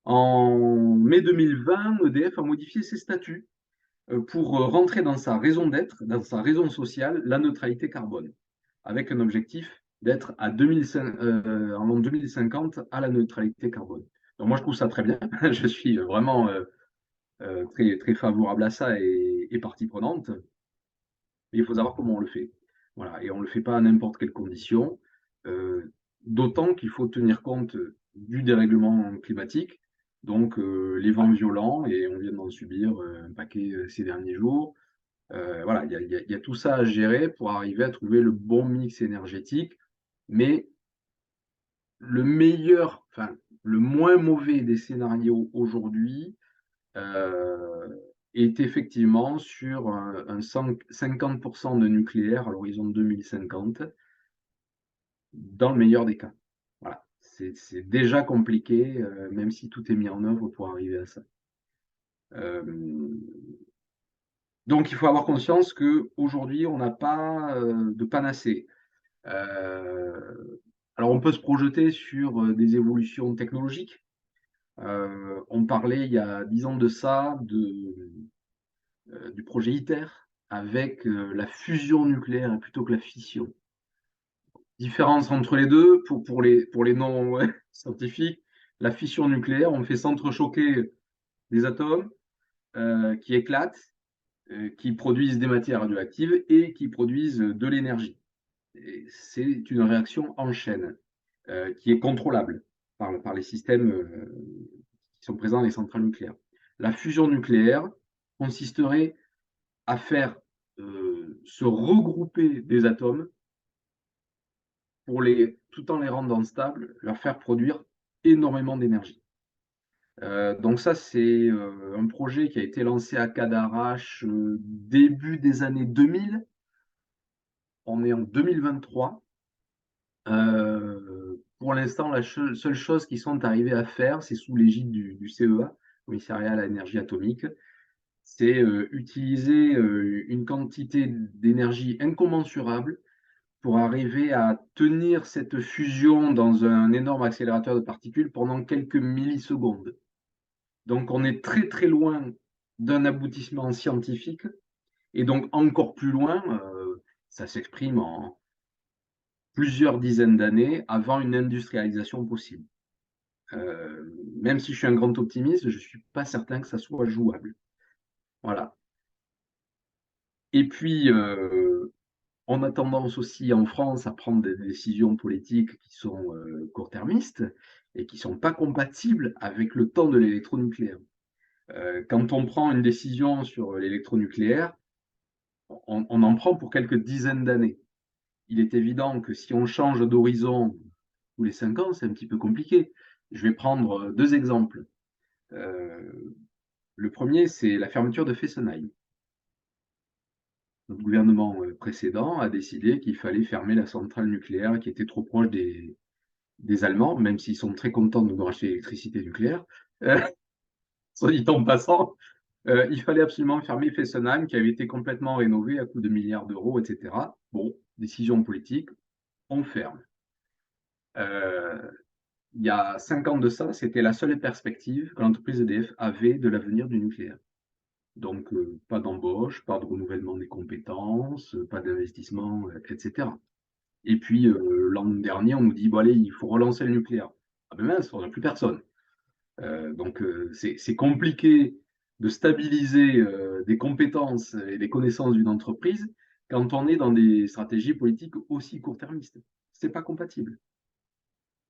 En mai 2020, EDF a modifié ses statuts pour rentrer dans sa raison d'être, dans sa raison sociale, la neutralité carbone, avec un objectif d'être en l'an 2050 à la neutralité carbone. Donc moi, je trouve ça très bien. Je suis vraiment très, très favorable à ça et partie prenante. Mais il faut savoir comment on le fait. Voilà. Et on ne le fait pas à n'importe quelle condition, d'autant qu'il faut tenir compte du dérèglement climatique, donc les vents violents, et on vient d'en subir un paquet ces derniers jours. Voilà, il y a tout ça à gérer pour arriver à trouver le bon mix énergétique, mais le meilleur, enfin, le moins mauvais des scénarios aujourd'hui est effectivement sur un 50% de nucléaire à l'horizon 2050, dans le meilleur des cas. Voilà, c'est déjà compliqué, même si tout est mis en œuvre pour arriver à ça. Donc il faut avoir conscience qu'aujourd'hui, on n'a pas de panacée. Alors on peut se projeter sur des évolutions technologiques. On parlait il y a 10 ans de ça du projet ITER avec la fusion nucléaire plutôt que la fission. Différence entre les deux, pour les non-scientifiques, la fission nucléaire, on fait s'entrechoquer des atomes qui éclatent, qui produisent des matières radioactives et qui produisent de l'énergie. C'est une réaction en chaîne qui est contrôlable par les systèmes qui sont présents dans les centrales nucléaires. La fusion nucléaire consisterait à faire se regrouper des atomes tout en les rendant stables, leur faire produire énormément d'énergie. Donc ça, c'est un projet qui a été lancé à Cadarache début des années 2000. On est en 2023. Pour l'instant, la seule chose qu'ils sont arrivés à faire, c'est sous l'égide du CEA, Commissariat à l'énergie atomique, c'est utiliser une quantité d'énergie incommensurable pour arriver à tenir cette fusion dans un énorme accélérateur de particules pendant quelques millisecondes. Donc on est très très loin d'un aboutissement scientifique, et donc encore plus loin, ça s'exprime en plusieurs dizaines d'années avant une industrialisation possible. Même si je suis un grand optimiste, je ne suis pas certain que ça soit jouable. Voilà. Et puis, on a tendance aussi en France à prendre des décisions politiques qui sont court-termistes et qui ne sont pas compatibles avec le temps de l'électronucléaire. Quand on prend une décision sur l'électronucléaire, on en prend pour quelques dizaines d'années. Il est évident que si on change d'horizon tous les 5 ans, c'est un petit peu compliqué. Je vais prendre deux exemples. Le premier, c'est la fermeture de Fessenheim. Notre gouvernement précédent a décidé qu'il fallait fermer la centrale nucléaire qui était trop proche des Allemands, même s'ils sont très contents de nous racheter l'électricité nucléaire, soit dit en passant. Il fallait absolument fermer Fessenheim, qui avait été complètement rénové à coups de milliards d'euros, etc. Bon, décision politique, on ferme. Il y a 5 ans de ça, c'était la seule perspective que l'entreprise EDF avait de l'avenir du nucléaire. Donc, pas d'embauche, pas de renouvellement des compétences, pas d'investissement, etc. Et puis, l'an dernier, on nous dit, bon allez, il faut relancer le nucléaire. Ah ben mince, on n'a plus personne. Donc, c'est compliqué de stabiliser des compétences et des connaissances d'une entreprise quand on est dans des stratégies politiques aussi court-termistes. C'est pas compatible.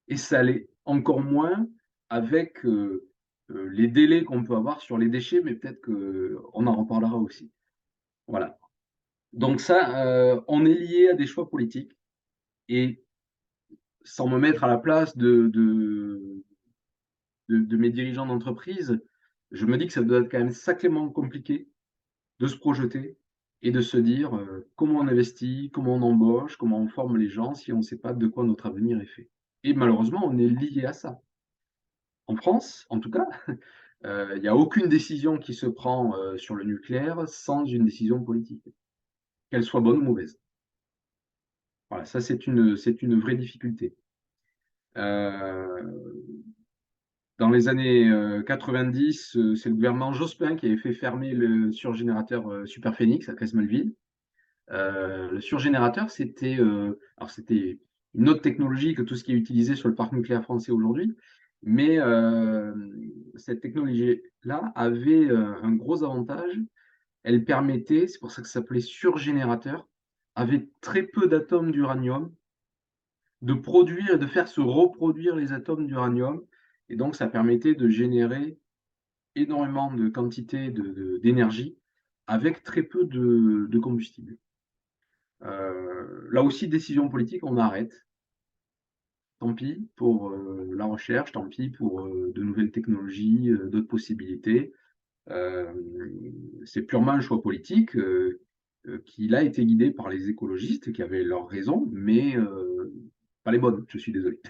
Et ça l'est encore moins avec les délais qu'on peut avoir sur les déchets, mais peut-être qu'on en reparlera aussi. Voilà. Donc ça, on est lié à des choix politiques et sans me mettre à la place de mes dirigeants d'entreprise, je me dis que ça doit être quand même sacrément compliqué de se projeter et de se dire comment on investit, comment on embauche, comment on forme les gens si on ne sait pas de quoi notre avenir est fait. Et malheureusement, on est lié à ça. En France, en tout cas, il n'y a aucune décision qui se prend sur le nucléaire sans une décision politique, qu'elle soit bonne ou mauvaise. Voilà, ça c'est une vraie difficulté. Euh, Dans les années 90, c'est le gouvernement Jospin qui avait fait fermer le surgénérateur Superphénix à Cresmelville. Le surgénérateur, c'était une autre technologie que tout ce qui est utilisé sur le parc nucléaire français aujourd'hui, mais cette technologie-là avait un gros avantage. Elle permettait, c'est pour ça que ça s'appelait surgénérateur, avec très peu d'atomes d'uranium, de produire et de faire se reproduire les atomes d'uranium. Et donc, ça permettait de générer énormément de quantité d'énergie avec très peu de combustible. Là aussi, décision politique, on arrête. Tant pis pour la recherche, tant pis pour de nouvelles technologies, d'autres possibilités. Euh, c'est purement un choix politique qui là été guidé par les écologistes qui avaient leurs raisons, mais pas les bonnes, je suis désolé.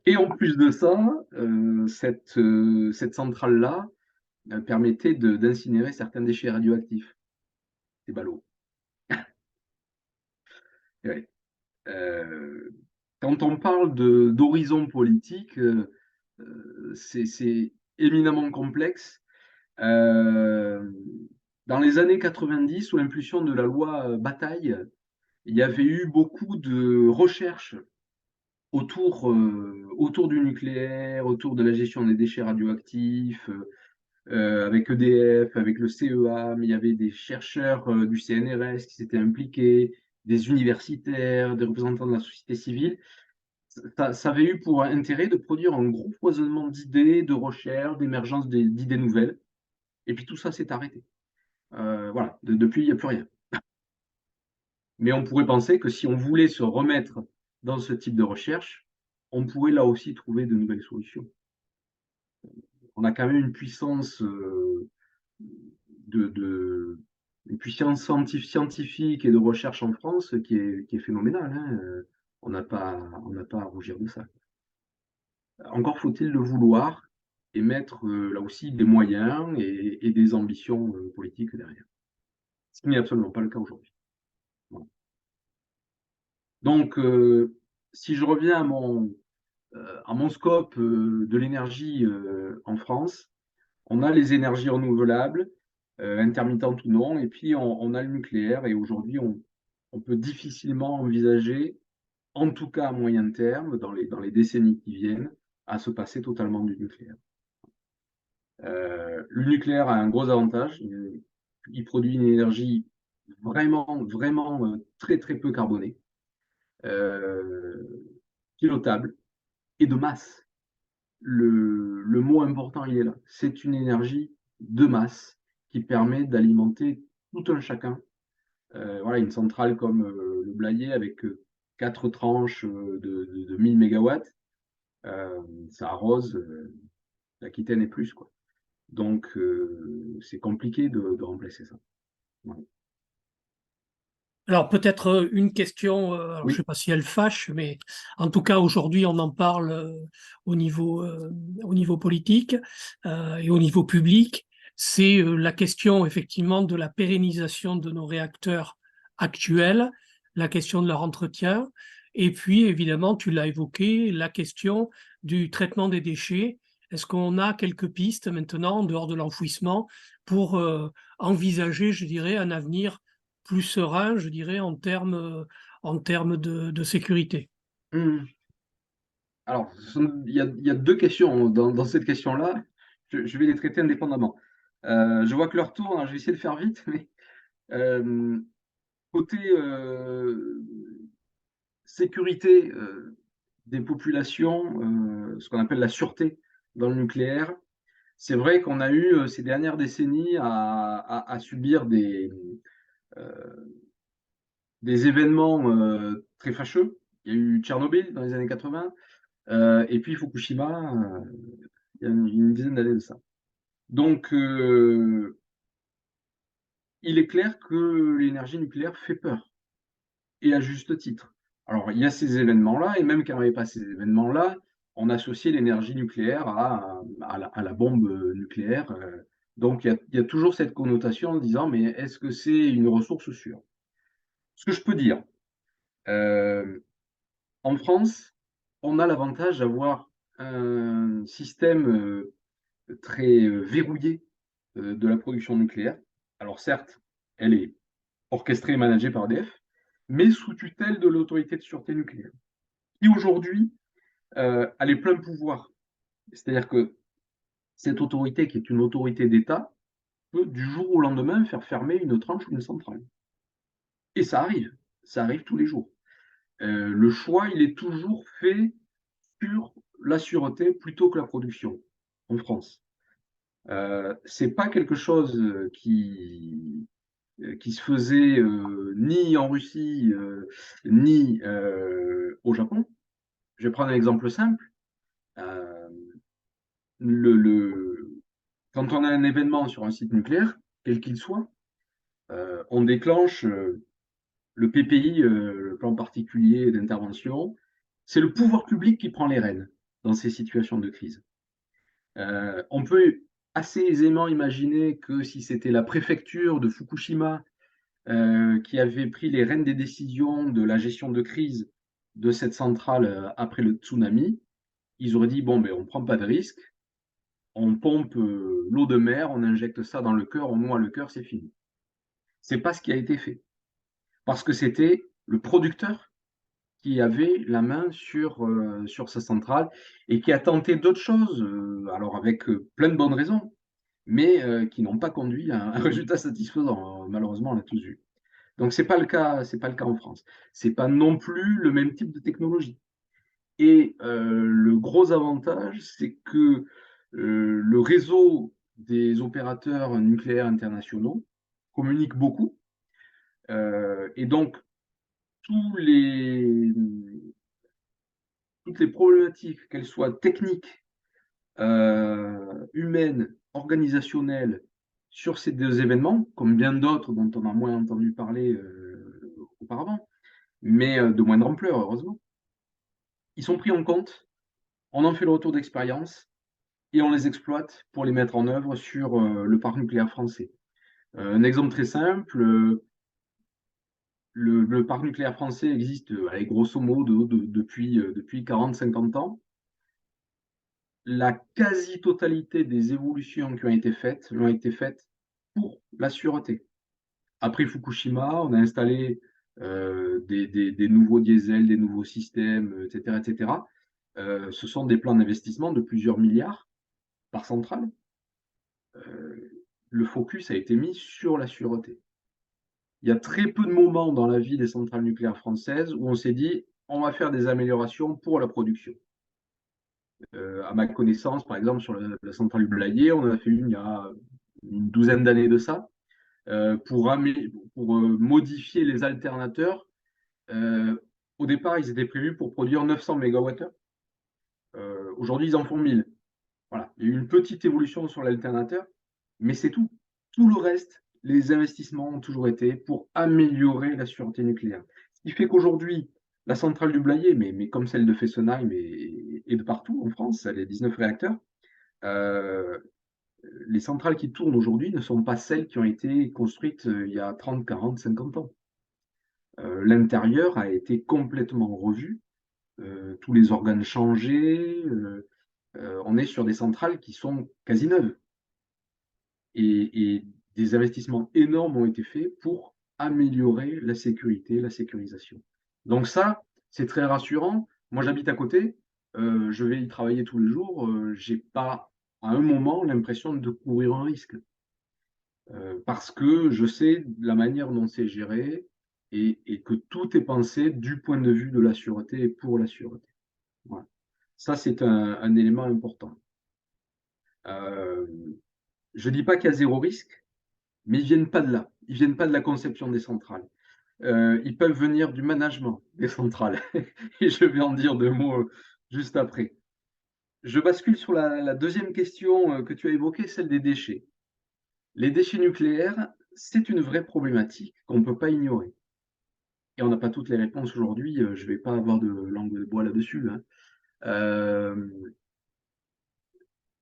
Et en plus de ça, cette centrale-là permettait d'incinérer certains déchets radioactifs. C'est ballot. Ouais. Euh, Quand on parle d'horizon politique, c'est éminemment complexe. Euh, Dans les années 90, sous l'impulsion de la loi Bataille, il y avait eu beaucoup de recherches autour du nucléaire, autour de la gestion des déchets radioactifs, avec EDF, avec le CEA, mais il y avait des chercheurs du CNRS qui s'étaient impliqués, des universitaires, des représentants de la société civile. Ça avait eu pour intérêt de produire un gros foisonnement d'idées, de recherches, d'émergence d'idées nouvelles. Et puis tout ça s'est arrêté. Voilà, depuis, il n'y a plus rien. Mais on pourrait penser que si on voulait se remettre dans ce type de recherche, on pourrait là aussi trouver de nouvelles solutions. On a quand même une puissance une puissance scientifique et de recherche en France qui est phénoménale, hein. On n'a pas à rougir de ça. Encore faut-il le vouloir et mettre là aussi des moyens et des ambitions politiques derrière. Ce qui n'est absolument pas le cas aujourd'hui. Voilà. Donc, si je reviens à mon scope de l'énergie en France, on a les énergies renouvelables, intermittentes ou non, et puis on a le nucléaire, et aujourd'hui, on peut difficilement envisager, en tout cas à moyen terme, dans les décennies qui viennent, à se passer totalement du nucléaire. Le nucléaire a un gros avantage, il produit une énergie vraiment très très peu carbonée, euh, pilotable et de masse. Le mot important, il est là. C'est une énergie de masse qui permet d'alimenter tout un chacun. Voilà, une centrale comme le Blayais avec 4 tranches de 1000 mégawatts, ça arrose l'Aquitaine et plus, quoi. Donc, c'est compliqué de remplacer ça. Voilà. Alors peut-être une question, alors, je ne Oui. sais pas si elle fâche, mais en tout cas aujourd'hui on en parle au niveau politique et au niveau public. C'est la question effectivement de la pérennisation de nos réacteurs actuels, la question de leur entretien, et puis évidemment tu l'as évoqué, la question du traitement des déchets. Est-ce qu'on a quelques pistes maintenant en dehors de l'enfouissement pour envisager, je dirais, un avenir plus serein, je dirais, en termes de sécurité. Hmm. Alors, il y a deux questions dans cette question-là. Je vais les traiter indépendamment. Je vois que leur tourne, hein, je vais essayer de faire vite, mais euh, côté sécurité des populations, ce qu'on appelle la sûreté dans le nucléaire, c'est vrai qu'on a eu ces dernières décennies à subir euh, des événements très fâcheux. Il y a eu Tchernobyl dans les années 80, et puis Fukushima, il y a une dizaine d'années de ça. Donc, il est clair que l'énergie nucléaire fait peur, et à juste titre. Alors, il y a ces événements-là, et même quand il n'y avait pas ces événements-là, on associait l'énergie nucléaire à la bombe nucléaire. Donc, il y a toujours cette connotation en disant, mais est-ce que c'est une ressource sûre? Ce que je peux dire, euh, en France, on a l'avantage d'avoir un système très verrouillé de la production nucléaire. Alors certes, elle est orchestrée et managée par EDF, mais sous tutelle de l'autorité de sûreté nucléaire, qui aujourd'hui a les pleins pouvoirs. C'est-à-dire que cette autorité, qui est une autorité d'État, peut du jour au lendemain faire fermer une tranche ou une centrale. Et ça arrive tous les jours. Le choix, il est toujours fait sur la sûreté plutôt que la production en France. C'est pas quelque chose qui se faisait ni en Russie ni au Japon. Je vais prendre un exemple simple. Euh, le, le- Quand on a un événement sur un site nucléaire, quel qu'il soit, on déclenche le PPI, le plan particulier d'intervention. C'est le pouvoir public qui prend les rênes dans ces situations de crise. On peut assez aisément imaginer que si c'était la préfecture de Fukushima qui avait pris les rênes des décisions de la gestion de crise de cette centrale après le tsunami, ils auraient dit, bon, ben, on ne prend pas de risque, on pompe l'eau de mer, on injecte ça dans le cœur, on noie le cœur, c'est fini. C'est pas ce qui a été fait. Parce que c'était le producteur qui avait la main sur sa centrale et qui a tenté d'autres choses, alors avec plein de bonnes raisons, mais qui n'ont pas conduit à un résultat satisfaisant. Malheureusement, on l'a tous vu. Donc c'est pas le cas, c'est pas le cas en France. C'est pas non plus le même type de technologie. Et le gros avantage, c'est que le réseau des opérateurs nucléaires internationaux communique beaucoup. Et donc, tous les, toutes les problématiques, qu'elles soient techniques, humaines, organisationnelles, sur ces deux événements, comme bien d'autres dont on a moins entendu parler auparavant, mais de moindre ampleur, heureusement, ils sont pris en compte, on en fait le retour d'expérience et on les exploite pour les mettre en œuvre sur le parc nucléaire français. Un exemple très simple, le parc nucléaire français existe, allez, grosso modo, depuis 40-50 ans. La quasi-totalité des évolutions qui ont été faites l'ont été faites pour la sûreté. Après Fukushima, on a installé des nouveaux diesels, des nouveaux systèmes, etc., etc. Ce sont des plans d'investissement de plusieurs milliards par centrale. Le focus a été mis sur la sûreté. Il y a très peu de moments dans la vie des centrales nucléaires françaises où on s'est dit on va faire des améliorations pour la production. À ma connaissance, par exemple, sur la centrale du Blayais, on en a fait une il y a une douzaine d'années de ça, pour modifier les alternateurs. Euh, Au départ, ils étaient prévus pour produire 900 MWh. Aujourd'hui, ils en font 1000. Voilà. Il y a eu une petite évolution sur l'alternateur, mais c'est tout. Tout le reste les investissements ont toujours été pour améliorer la sûreté nucléaire. Ce qui fait qu'aujourd'hui, la centrale du Blayais, mais comme celle de Fessenheim et de partout en France, les 19 réacteurs, euh, les centrales qui tournent aujourd'hui ne sont pas celles qui ont été construites il y a 30, 40, 50 ans. L'intérieur a été complètement revu, tous les organes changés, on est sur des centrales qui sont quasi neuves. Et des investissements énormes ont été faits pour améliorer la sécurité, la sécurisation. Donc ça, c'est très rassurant. Moi, j'habite à côté, je vais y travailler tous les jours, j'ai pas à un moment l'impression de courir un risque. Parce que je sais la manière dont c'est géré et que tout est pensé du point de vue de la sûreté et pour la sûreté. Voilà. Ça, c'est un élément important. Euh, je ne dis pas qu'il y a zéro risque, mais ils viennent pas de là. Ils viennent pas de la conception des centrales. Ils peuvent venir du management des centrales. Et je vais en dire deux mots juste après. Je bascule sur la deuxième question que tu as évoquée, celle des déchets. Les déchets nucléaires, c'est une vraie problématique qu'on ne peut pas ignorer. Et on n'a pas toutes les réponses aujourd'hui. Je ne vais pas avoir de langue de bois là-dessus, hein. Euh,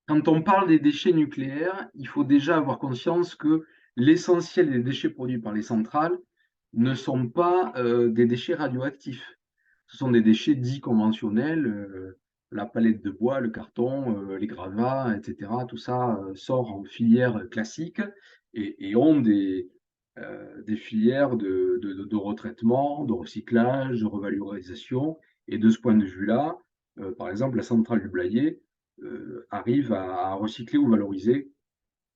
Quand on parle des déchets nucléaires, il faut déjà avoir conscience que l'essentiel des déchets produits par les centrales ne sont pas des déchets radioactifs. Ce sont des déchets dits conventionnels, la palette de bois, le carton, les gravats, etc. Tout ça sort en filière classique et ont des filières de retraitement, de recyclage, de revalorisation. Et de ce point de vue-là, par exemple, la centrale du Blayais arrive à recycler ou valoriser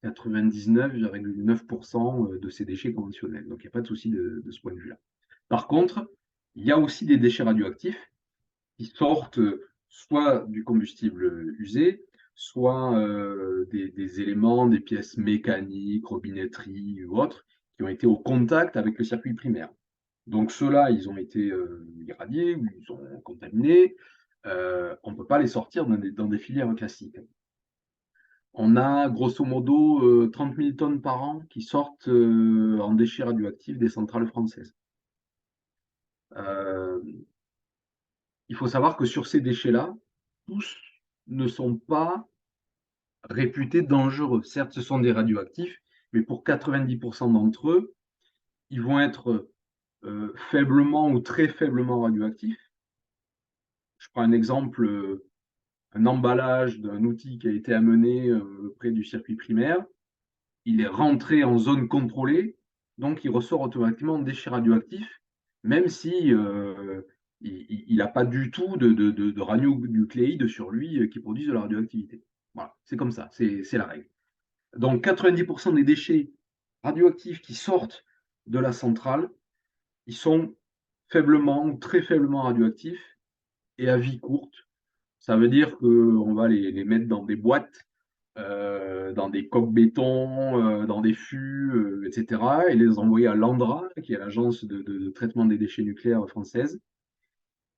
99,9% de ces déchets conventionnels. Donc il n'y a pas de souci de ce point de vue-là. Par contre, il y a aussi des déchets radioactifs qui sortent soit du combustible usé, soit des éléments, des pièces mécaniques, robinetteries ou autres, qui ont été au contact avec le circuit primaire. Donc ceux-là, ils ont été irradiés ou ils sont contaminés. On ne peut pas les sortir dans des filières classiques. On a grosso modo 30 000 tonnes par an qui sortent en déchets radioactifs des centrales françaises. Euh, il faut savoir que sur ces déchets-là, tous ne sont pas réputés dangereux. Certes, ce sont des radioactifs, mais pour 90% d'entre eux, ils vont être faiblement ou très faiblement radioactifs. Je prends un exemple, un emballage d'un outil qui a été amené près du circuit primaire. Il est rentré en zone contrôlée, donc il ressort automatiquement déchet radioactif, même si il n'a pas du tout de radionucléides sur lui qui produisent de la radioactivité. Voilà, c'est comme ça, c'est la règle. Donc 90% des déchets radioactifs qui sortent de la centrale, ils sont faiblement ou très faiblement radioactifs et à vie courte. Ça veut dire qu'on va les mettre dans des boîtes dans des coques béton, dans des fûts, etc., et les envoyer à l'ANDRA, qui est l'agence de traitement des déchets nucléaires française,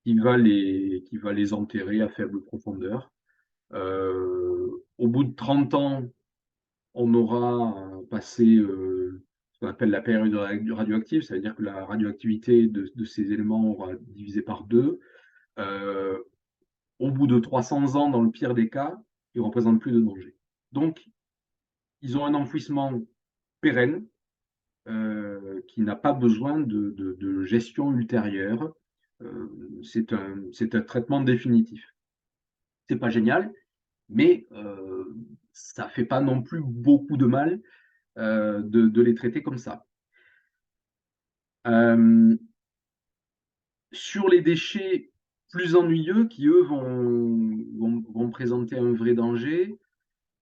qui va les enterrer à faible profondeur. Au bout de 30 ans, on aura passé ce qu'on appelle la période radioactive, ça veut dire que la radioactivité de ces éléments aura divisé par deux. Euh, Au bout de 300 ans, dans le pire des cas, ils ne représentent plus de danger. Donc, ils ont un enfouissement pérenne qui n'a pas besoin de gestion ultérieure. C'est un traitement définitif. C'est pas génial, mais ça fait pas non plus beaucoup de mal de les traiter comme ça. Euh, sur les déchets plus ennuyeux qui, eux, vont présenter un vrai danger,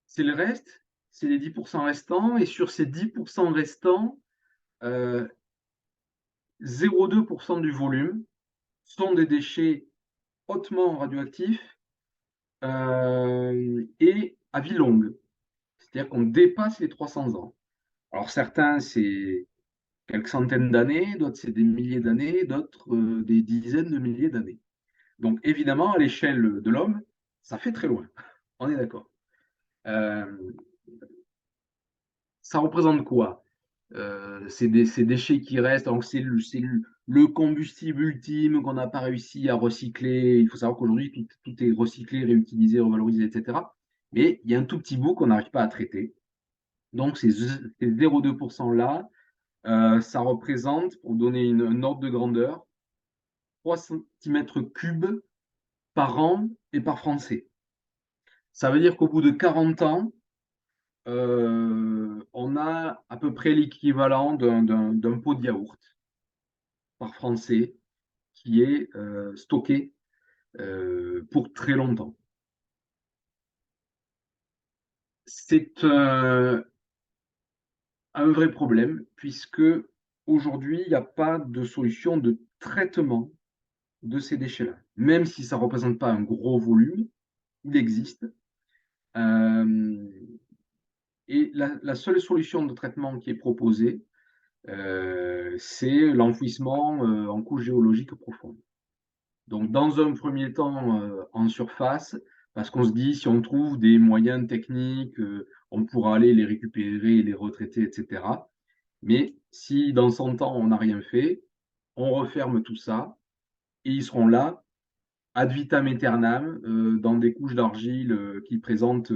c'est le reste, c'est les 10% restants, et sur ces 10% restants, 0,2% du volume sont des déchets hautement radioactifs et à vie longue. C'est-à-dire qu'on dépasse les 300 ans. Alors certains, c'est quelques centaines d'années, d'autres, c'est des milliers d'années, d'autres, des dizaines de milliers d'années. Donc évidemment, à l'échelle de l'homme, ça fait très loin. On est d'accord. Euh, Ça représente quoi? ces déchets qui restent, donc le combustible ultime qu'on n'a pas réussi à recycler. Il faut savoir qu'aujourd'hui, tout est recyclé, réutilisé, revalorisé, etc. Mais il y a un tout petit bout qu'on n'arrive pas à traiter. Donc, ces 0,2% là, ça représente, pour donner un ordre de grandeur, 3 cm3 par an et par Français. Ça veut dire qu'au bout de 40 ans, on a à peu près l'équivalent d'un pot de yaourt par Français qui est stocké pour très longtemps. C'est un vrai problème puisque aujourd'hui, il n'y a pas de solution de traitement de ces déchets-là. Même si ça ne représente pas un gros volume, il existe. Et la seule solution de traitement qui est proposée, c'est l'enfouissement en couche géologique profonde. Donc, dans un premier temps, en surface, parce qu'on se dit, si on trouve des moyens techniques, on pourra aller les récupérer, les retraiter, etc. Mais si dans 100 ans, on n'a rien fait, on referme tout ça et ils seront là, ad vitam aeternam, dans des couches d'argile qui présentent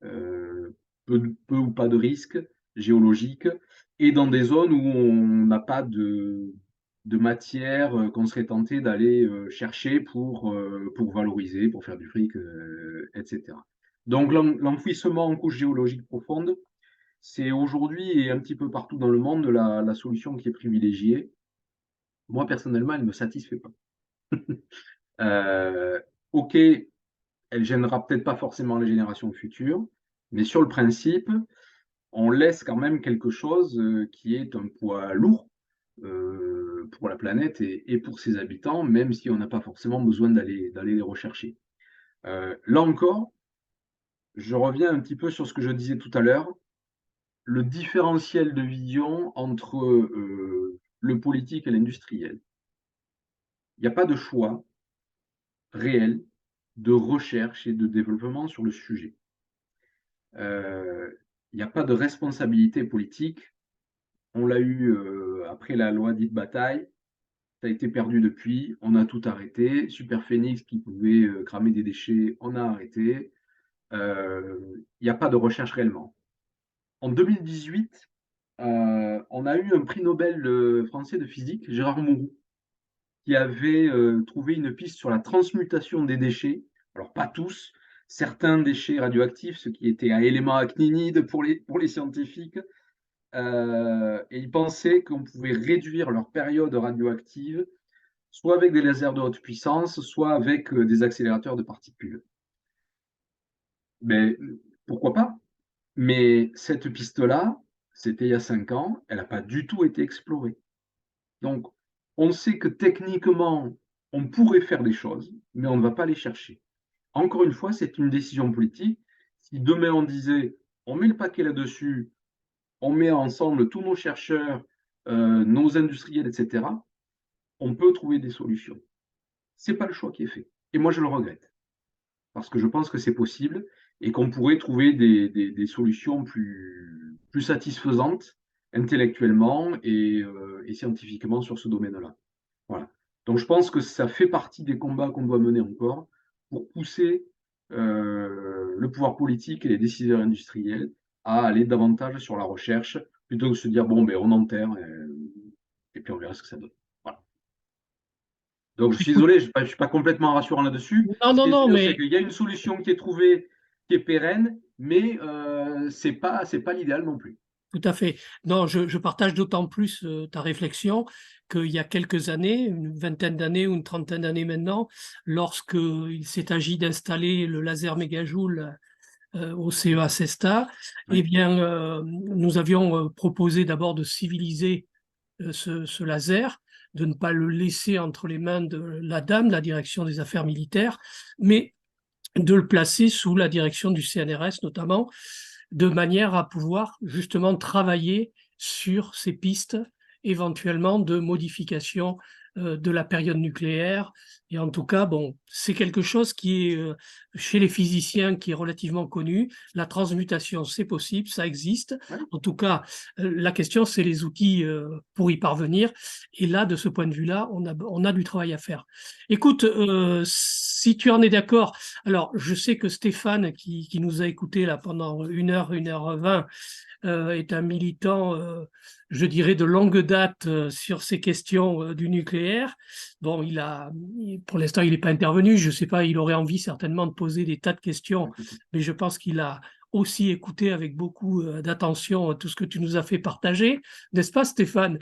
peu ou pas de risques géologiques et dans des zones où on n'a pas de matière qu'on serait tenté d'aller chercher pour valoriser, pour faire du fric, etc. Donc l'enfouissement en couche géologique profonde, c'est aujourd'hui et un petit peu partout dans le monde la solution qui est privilégiée. Moi, personnellement, elle ne me satisfait pas. Ok, elle gênera peut-être pas forcément les générations futures, mais sur le principe, on laisse quand même quelque chose qui est un poids lourd pour la planète et pour ses habitants, même si on n'a pas forcément besoin d'aller les rechercher. Là encore, je reviens un petit peu sur ce que je disais tout à l'heure, le différentiel de vision entre le politique et l'industriel. Il n'y a pas de choix réel de recherche et de développement sur le sujet. Il n'y a pas de responsabilité politique. On l'a eu après la loi dite Bataille. Ça a été perdu depuis. On a tout arrêté. Super Phoenix qui pouvait cramer des déchets, on a arrêté. Il n'y a pas de recherche réellement. En 2018, on a eu un prix Nobel français de physique, Gérard Mourou, qui avait trouvé une piste sur la transmutation des déchets. Alors, pas tous, certains déchets radioactifs, ceux qui étaient à éléments actinides pour les scientifiques, et ils pensaient qu'on pouvait réduire leur période radioactive soit avec des lasers de haute puissance, soit avec des accélérateurs de particules. Mais pourquoi pas? Mais cette piste-là, c'était il y a 5 ans, elle n'a pas du tout été explorée. Donc, on sait que techniquement, on pourrait faire des choses, mais on ne va pas les chercher. Encore une fois, c'est une décision politique. Si demain on disait, on met le paquet là-dessus, on met ensemble tous nos chercheurs, nos industriels, etc., on peut trouver des solutions. Ce n'est pas le choix qui est fait. Et moi, je le regrette. Parce que je pense que c'est possible et qu'on pourrait trouver des solutions plus satisfaisantes intellectuellement et scientifiquement sur ce domaine-là. Voilà. Donc je pense que ça fait partie des combats qu'on doit mener encore pour pousser le pouvoir politique et les décideurs industriels à aller davantage sur la recherche plutôt que de se dire bon ben on enterre et puis on verra ce que ça donne. Voilà. Donc, je suis Écoute, désolé, je ne suis pas complètement rassurant là-dessus. non, Ce non, qui est non, sûr, c'est mais qu'il y a une solution qui est trouvée, qui est pérenne, mais ce n'est pas l'idéal non plus. tout à fait. Non, je partage d'autant plus ta réflexion qu'il y a quelques années, une vingtaine d'années ou une trentaine d'années maintenant, lorsqu'il s'est agi d'installer le laser mégajoule au CEA CESTA, eh Oui. bien, nous avions proposé d'abord de civiliser ce laser, de ne pas le laisser entre les mains de l'ADAM, la Direction des Affaires militaires, mais de le placer sous la direction du CNRS notamment, de manière à pouvoir justement travailler sur ces pistes éventuellement de modification de la période nucléaire Et en tout cas, bon, c'est quelque chose qui est chez les physiciens qui est relativement connu. La transmutation, c'est possible, ça existe. Ouais. En tout cas, la question, c'est les outils pour y parvenir. Et là, de ce point de vue-là, on a du travail à faire. Écoute, si tu en es d'accord, alors je sais que Stéphane, qui nous a écoutés là pendant 1 heure 20, est un militant, je dirais, de longue date sur ces questions du nucléaire. Bon, pour l'instant, il n'est pas intervenu. Je ne sais pas, il aurait envie certainement de poser des tas de questions, mais je pense qu'il a aussi écouté avec beaucoup d'attention tout ce que tu nous as fait partager, n'est-ce pas, Stéphane?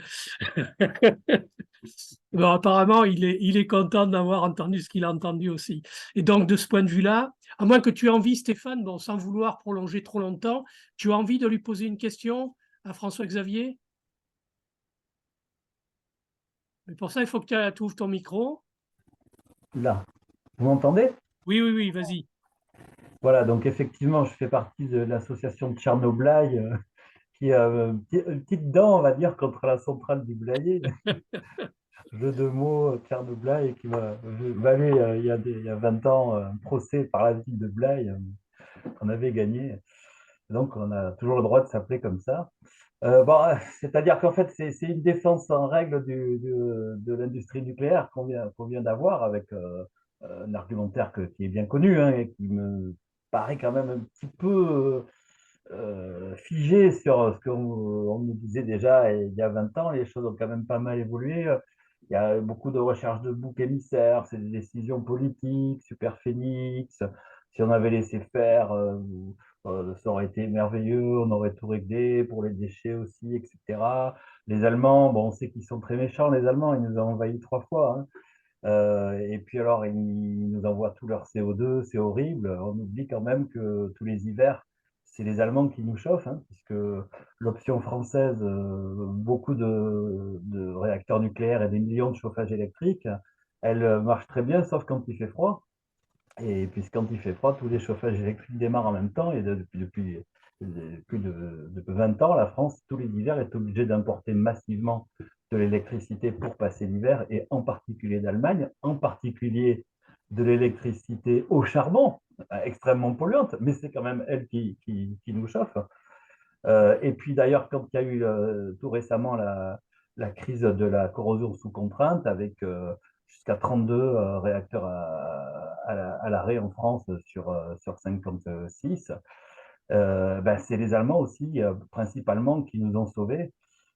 Bon, apparemment, il est content d'avoir entendu ce qu'il a entendu aussi. Et donc, de ce point de vue-là, à moins que tu aies envie, Stéphane, bon, sans vouloir prolonger trop longtemps, tu as envie de lui poser une question à François-Xavier? Mais pour ça, il faut que tu ouvres ton micro. Là, vous m'entendez? Oui, oui, oui, vas-y. Voilà, donc effectivement, je fais partie de l'association de Tchernobyl qui a une petite dent, on va dire, contre la centrale du Blayais. Jeu de mots, Tchernobyl, qui m'a valu il y a 20 ans un procès par la ville de Blaye qu'on avait gagné. Donc, on a toujours le droit de s'appeler comme ça. Bon, c'est-à-dire qu'en fait, c'est une défense en règle de l'industrie nucléaire qu'on vient d'avoir avec un argumentaire qui est bien connu hein, et qui me paraît quand même un petit peu figé sur ce qu'on on nous disait déjà il y a 20 ans. Les choses ont quand même pas mal évolué. Il y a beaucoup de recherches de boucs émissaires, c'est des décisions politiques, Superphénix. Si on avait laissé faire, ça aurait été merveilleux, on aurait tout réglé pour les déchets aussi, etc. Les Allemands, bon, on sait qu'ils sont très méchants, les Allemands, ils nous ont envahis 3 fois. Hein. Et puis alors, ils nous envoient tout leur CO2, c'est horrible. On oublie quand même que tous les hivers, c'est les Allemands qui nous chauffent, hein, puisque l'option française, beaucoup de réacteurs nucléaires et des millions de chauffages électriques, elle marche très bien, sauf quand il fait froid. Et puis quand il fait froid, tous les chauffages électriques démarrent en même temps. Et depuis plus de 20 ans, la France, tous les hivers, est obligée d'importer massivement de l'électricité pour passer l'hiver, et en particulier d'Allemagne, en particulier de l'électricité au charbon, extrêmement polluante, mais c'est quand même elle qui nous chauffe. Et puis d'ailleurs, quand il y a eu tout récemment la crise de la corrosion sous contrainte, avec jusqu'à 32 réacteurs à l'arrêt en France sur 56, ben, c'est les Allemands aussi, principalement, qui nous ont sauvés.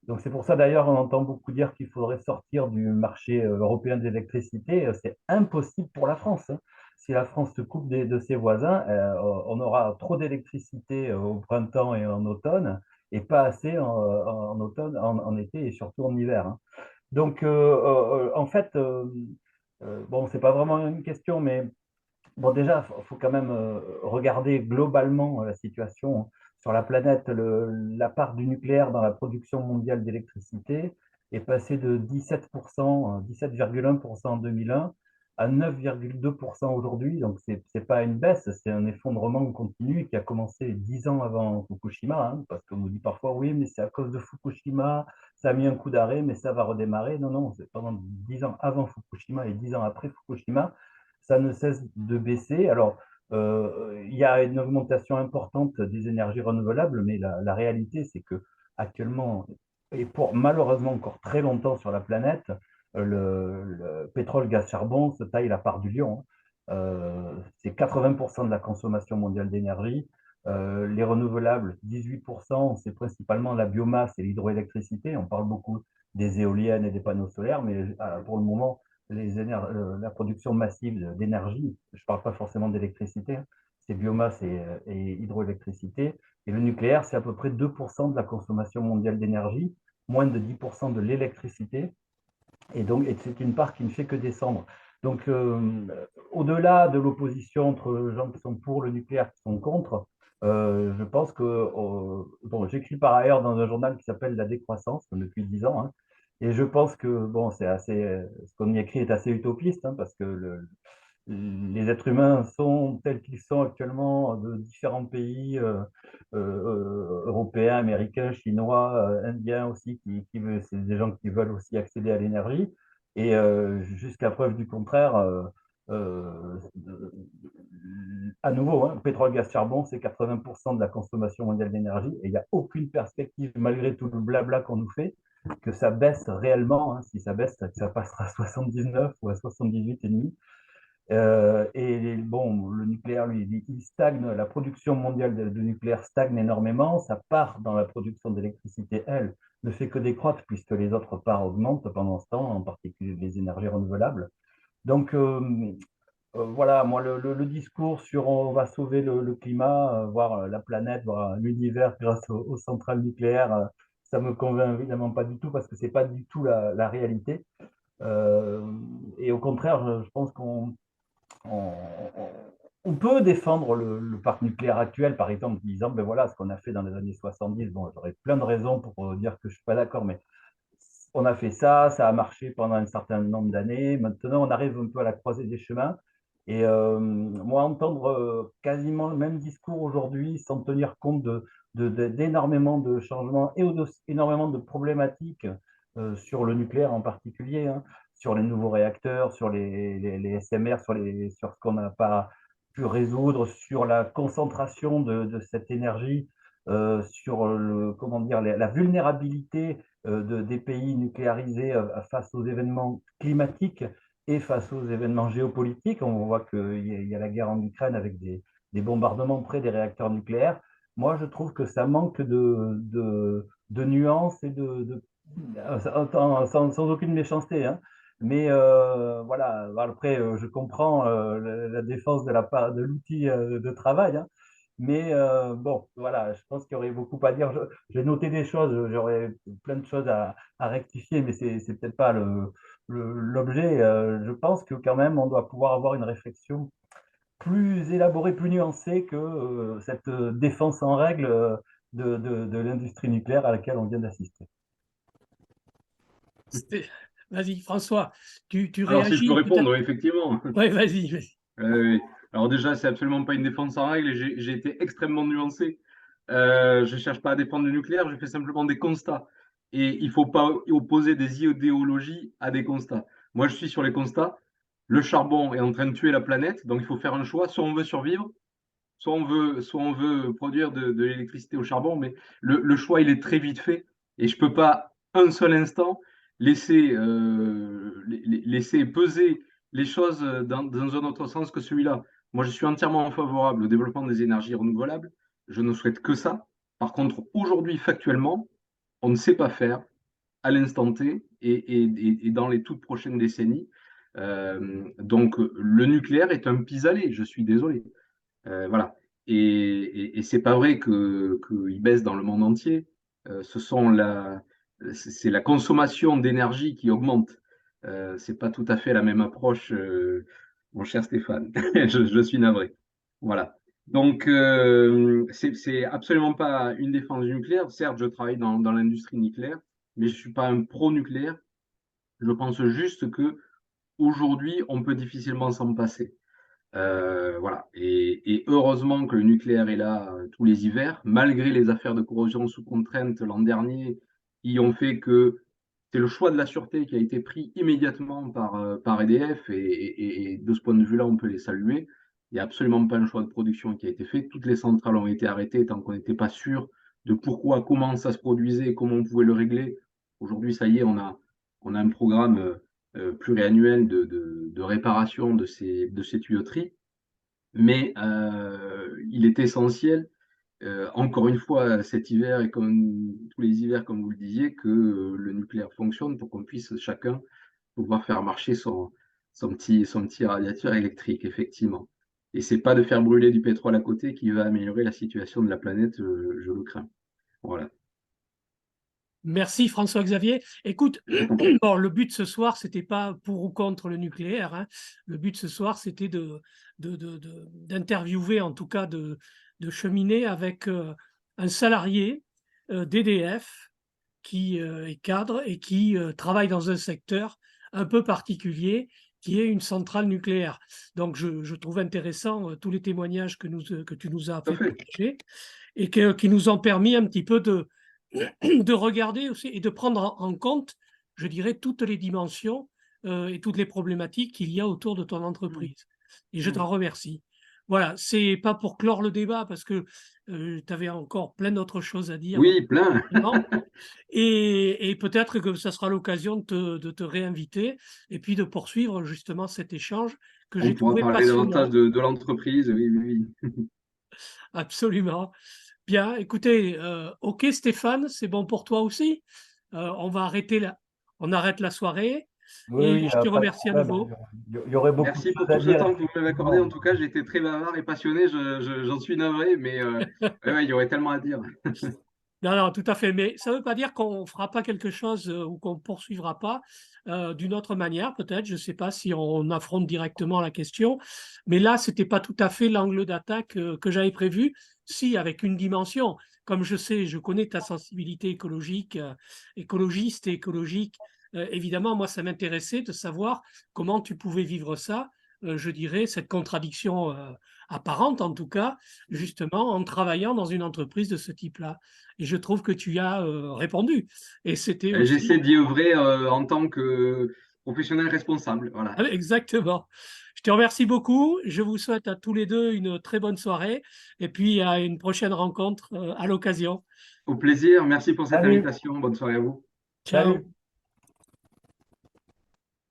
Donc c'est pour ça d'ailleurs, on entend beaucoup dire qu'il faudrait sortir du marché européen de l'électricité. C'est impossible pour la France. Hein. Si la France se coupe de ses voisins, on aura trop d'électricité au printemps et en automne, et pas assez en automne, en été et surtout en hiver. Hein. Donc en fait, bon, c'est pas vraiment une question, mais bon, déjà, il faut quand même regarder globalement la situation sur la planète. La part du nucléaire dans la production mondiale d'électricité est passée de 17%, 17,1% en 2001 à 9,2% aujourd'hui. Donc, ce n'est pas une baisse, c'est un effondrement continu qui a commencé 10 ans avant Fukushima, hein, parce qu'on nous dit parfois, oui, mais c'est à cause de Fukushima, ça a mis un coup d'arrêt, mais ça va redémarrer. Non, non, c'est pendant 10 ans avant Fukushima et 10 ans après Fukushima ça ne cesse de baisser. Alors, il y a une augmentation importante des énergies renouvelables, mais la réalité, c'est que actuellement, et pour malheureusement encore très longtemps sur la planète, le pétrole, gaz, charbon se taille la part du lion. Hein. C'est 80% de la consommation mondiale d'énergie. Les renouvelables, 18%, c'est principalement la biomasse et l'hydroélectricité. On parle beaucoup des éoliennes et des panneaux solaires, mais pour le moment, la production massive d'énergie, je ne parle pas forcément d'électricité, hein, c'est biomasse et hydroélectricité. Et le nucléaire, c'est à peu près 2% de la consommation mondiale d'énergie, moins de 10% de l'électricité. Et donc, c'est une part qui ne fait que descendre. Donc, au-delà de l'opposition entre les gens qui sont pour le nucléaire et qui sont contre, je pense que, bon, j'écris par ailleurs dans un journal qui s'appelle La Décroissance depuis 10 ans, hein, et je pense que, bon, ce qu'on y écrit est assez utopiste, hein, parce que les êtres humains sont tels qu'ils sont actuellement de différents pays européens, américains, chinois, indiens aussi, c'est des gens qui veulent aussi accéder à l'énergie. Et jusqu'à preuve du contraire, euh, à nouveau, hein, pétrole, gaz, charbon, c'est 80% de la consommation mondiale d'énergie et il n'y a aucune perspective, malgré tout le blabla qu'on nous fait, que ça baisse réellement. Hein. Si ça baisse, ça passera à 79 ou à 78,5. Et bon, le nucléaire, lui, il stagne, la production mondiale de nucléaire stagne énormément. Sa part dans la production d'électricité, elle, ne fait que décroître puisque les autres parts augmentent pendant ce temps, en particulier les énergies renouvelables. Donc, voilà, moi, le discours sur on va sauver le climat, voir la planète, voir l'univers grâce aux centrales nucléaires, ça me convainc évidemment pas du tout parce que c'est pas du tout la réalité. Euh, et au contraire, je pense on, on peut défendre le parc nucléaire actuel, par exemple, en disant, ben voilà, ce qu'on a fait dans les années 70, bon, j'aurais plein de raisons pour dire que je ne suis pas d'accord, mais on a fait ça, ça a marché pendant un certain nombre d'années. Maintenant, on arrive un peu à la croisée des chemins. Et moi, entendre quasiment le même discours aujourd'hui sans tenir compte d'énormément de changements et énormément de problématiques sur le nucléaire en particulier, hein, sur les nouveaux réacteurs, sur les SMR, sur ce qu'on n'a pas pu résoudre, sur la concentration de cette énergie, sur comment dire, la vulnérabilité des pays nucléarisés face aux événements climatiques et face aux événements géopolitiques. On voit qu'il y a la guerre en Ukraine avec des bombardements près des réacteurs nucléaires. Moi, je trouve que ça manque de nuances et sans aucune méchanceté. Hein. Mais voilà, après, je comprends la défense de l'outil de travail. Hein. Mais bon, voilà, je pense qu'il y aurait beaucoup à dire. J'ai noté des choses, j'aurais plein de choses à rectifier, mais c'est peut-être pas l'objet. Je pense que quand même, on doit pouvoir avoir une réflexion plus élaborée, plus nuancée que cette défense en règle de l'industrie nucléaire à laquelle on vient d'assister. Vas-y, François, tu Alors, si je peux réagis peut-être? répondre, effectivement. Oui, vas-y. Oui. Alors déjà, c'est absolument pas une défense en règle et j'ai été extrêmement nuancé. Je cherche pas à défendre le nucléaire, je fais simplement des constats. Et il faut pas opposer des idéologies à des constats. Moi, je suis sur les constats. Le charbon est en train de tuer la planète, donc il faut faire un choix. Soit on veut survivre, soit on veut produire de l'électricité au charbon, mais le choix, il est très vite fait. Et je peux pas un seul instant laisser peser les choses dans un autre sens que celui-là. Moi, je suis entièrement favorable au développement des énergies renouvelables. Je ne souhaite que ça. Par contre, aujourd'hui, factuellement, on ne sait pas faire à l'instant T et dans les toutes prochaines décennies. Donc, le nucléaire est un pis-aller, je suis désolé. Voilà. Et c'est pas vrai qu'il baisse dans le monde entier. C'est la consommation d'énergie qui augmente. C'est pas tout à fait la même approche, mon cher Stéphane. Je suis navré. Voilà. Donc, c'est absolument pas une défense du nucléaire. Certes, je travaille dans l'industrie nucléaire, mais je suis pas un pro-nucléaire. Je pense juste que aujourd'hui, on peut difficilement s'en passer. Voilà. Et heureusement que le nucléaire est là tous les hivers, malgré les affaires de corrosion sous contrainte l'an dernier, qui ont fait que c'est le choix de la sûreté qui a été pris immédiatement par EDF, et de ce point de vue-là, on peut les saluer. Il n'y a absolument pas un choix de production qui a été fait. Toutes les centrales ont été arrêtées tant qu'on n'était pas sûr de pourquoi, comment ça se produisait et comment on pouvait le régler. Aujourd'hui, ça y est, on a un programme pluriannuel de réparation de ces tuyauteries. Mais il est essentiel, encore une fois, cet hiver et comme tous les hivers, comme vous le disiez, que le nucléaire fonctionne pour qu'on puisse chacun pouvoir faire marcher son petit radiateur électrique, effectivement. Et c'est pas de faire brûler du pétrole à côté qui va améliorer la situation de la planète, je le crains. Voilà. Merci François-Xavier. Écoute, bon, le but ce soir, c'était pas pour ou contre le nucléaire. Hein. Le but ce soir, c'était d'interviewer, en tout cas de cheminer avec un salarié d'EDF qui est cadre et qui travaille dans un secteur un peu particulier qui est une centrale nucléaire. Donc je trouve intéressant tous les témoignages que tu nous as fait partager et qui nous ont permis un petit peu de regarder aussi et de prendre en compte, je dirais, toutes les dimensions et toutes les problématiques qu'il y a autour de ton entreprise. Et je Mm. t'en remercie. Voilà, c'est pas pour clore le débat parce que tu avais encore plein d'autres choses à dire. Oui, plein. Non. Et peut-être que ça sera l'occasion de te réinviter et puis de poursuivre justement cet échange que On j'ai pourra trouvé parler davantage passionnant. de l'entreprise. Oui, oui, oui. Absolument. Bien, écoutez, ok Stéphane, c'est bon pour toi aussi. On va arrêter là. On arrête la soirée Oui, et oui, je te pas de remercie à problème. nouveau. Il y aurait beaucoup de Merci pour choses à tout ce dire, temps que vous m'avez accordé. En effectivement. tout cas, j'ai été très bavard et passionné. J'en suis navré, mais ouais, il y aurait tellement à dire. Non, non, tout à fait. Mais ça ne veut pas dire qu'on ne fera pas quelque chose ou qu'on ne poursuivra pas d'une autre manière, peut-être. Je ne sais pas si on affronte directement la question. Mais là, ce n'était pas tout à fait l'angle d'attaque que j'avais prévu. Si, avec une dimension. Comme je sais, je connais ta sensibilité écologique, écologiste et écologique. Évidemment, moi, ça m'intéressait de savoir comment tu pouvais vivre ça. Je dirais, cette contradiction apparente, en tout cas, justement, en travaillant dans une entreprise de ce type-là. Et je trouve que tu y as répondu. Et c'était J'essaie aussi d'y œuvrer en tant que professionnel responsable. Voilà. exactement. Je te remercie beaucoup. Je vous souhaite à tous les deux une très bonne soirée et puis à une prochaine rencontre à l'occasion. Au plaisir. Merci pour cette Salut, invitation. Bonne soirée à vous. Ciao. salut.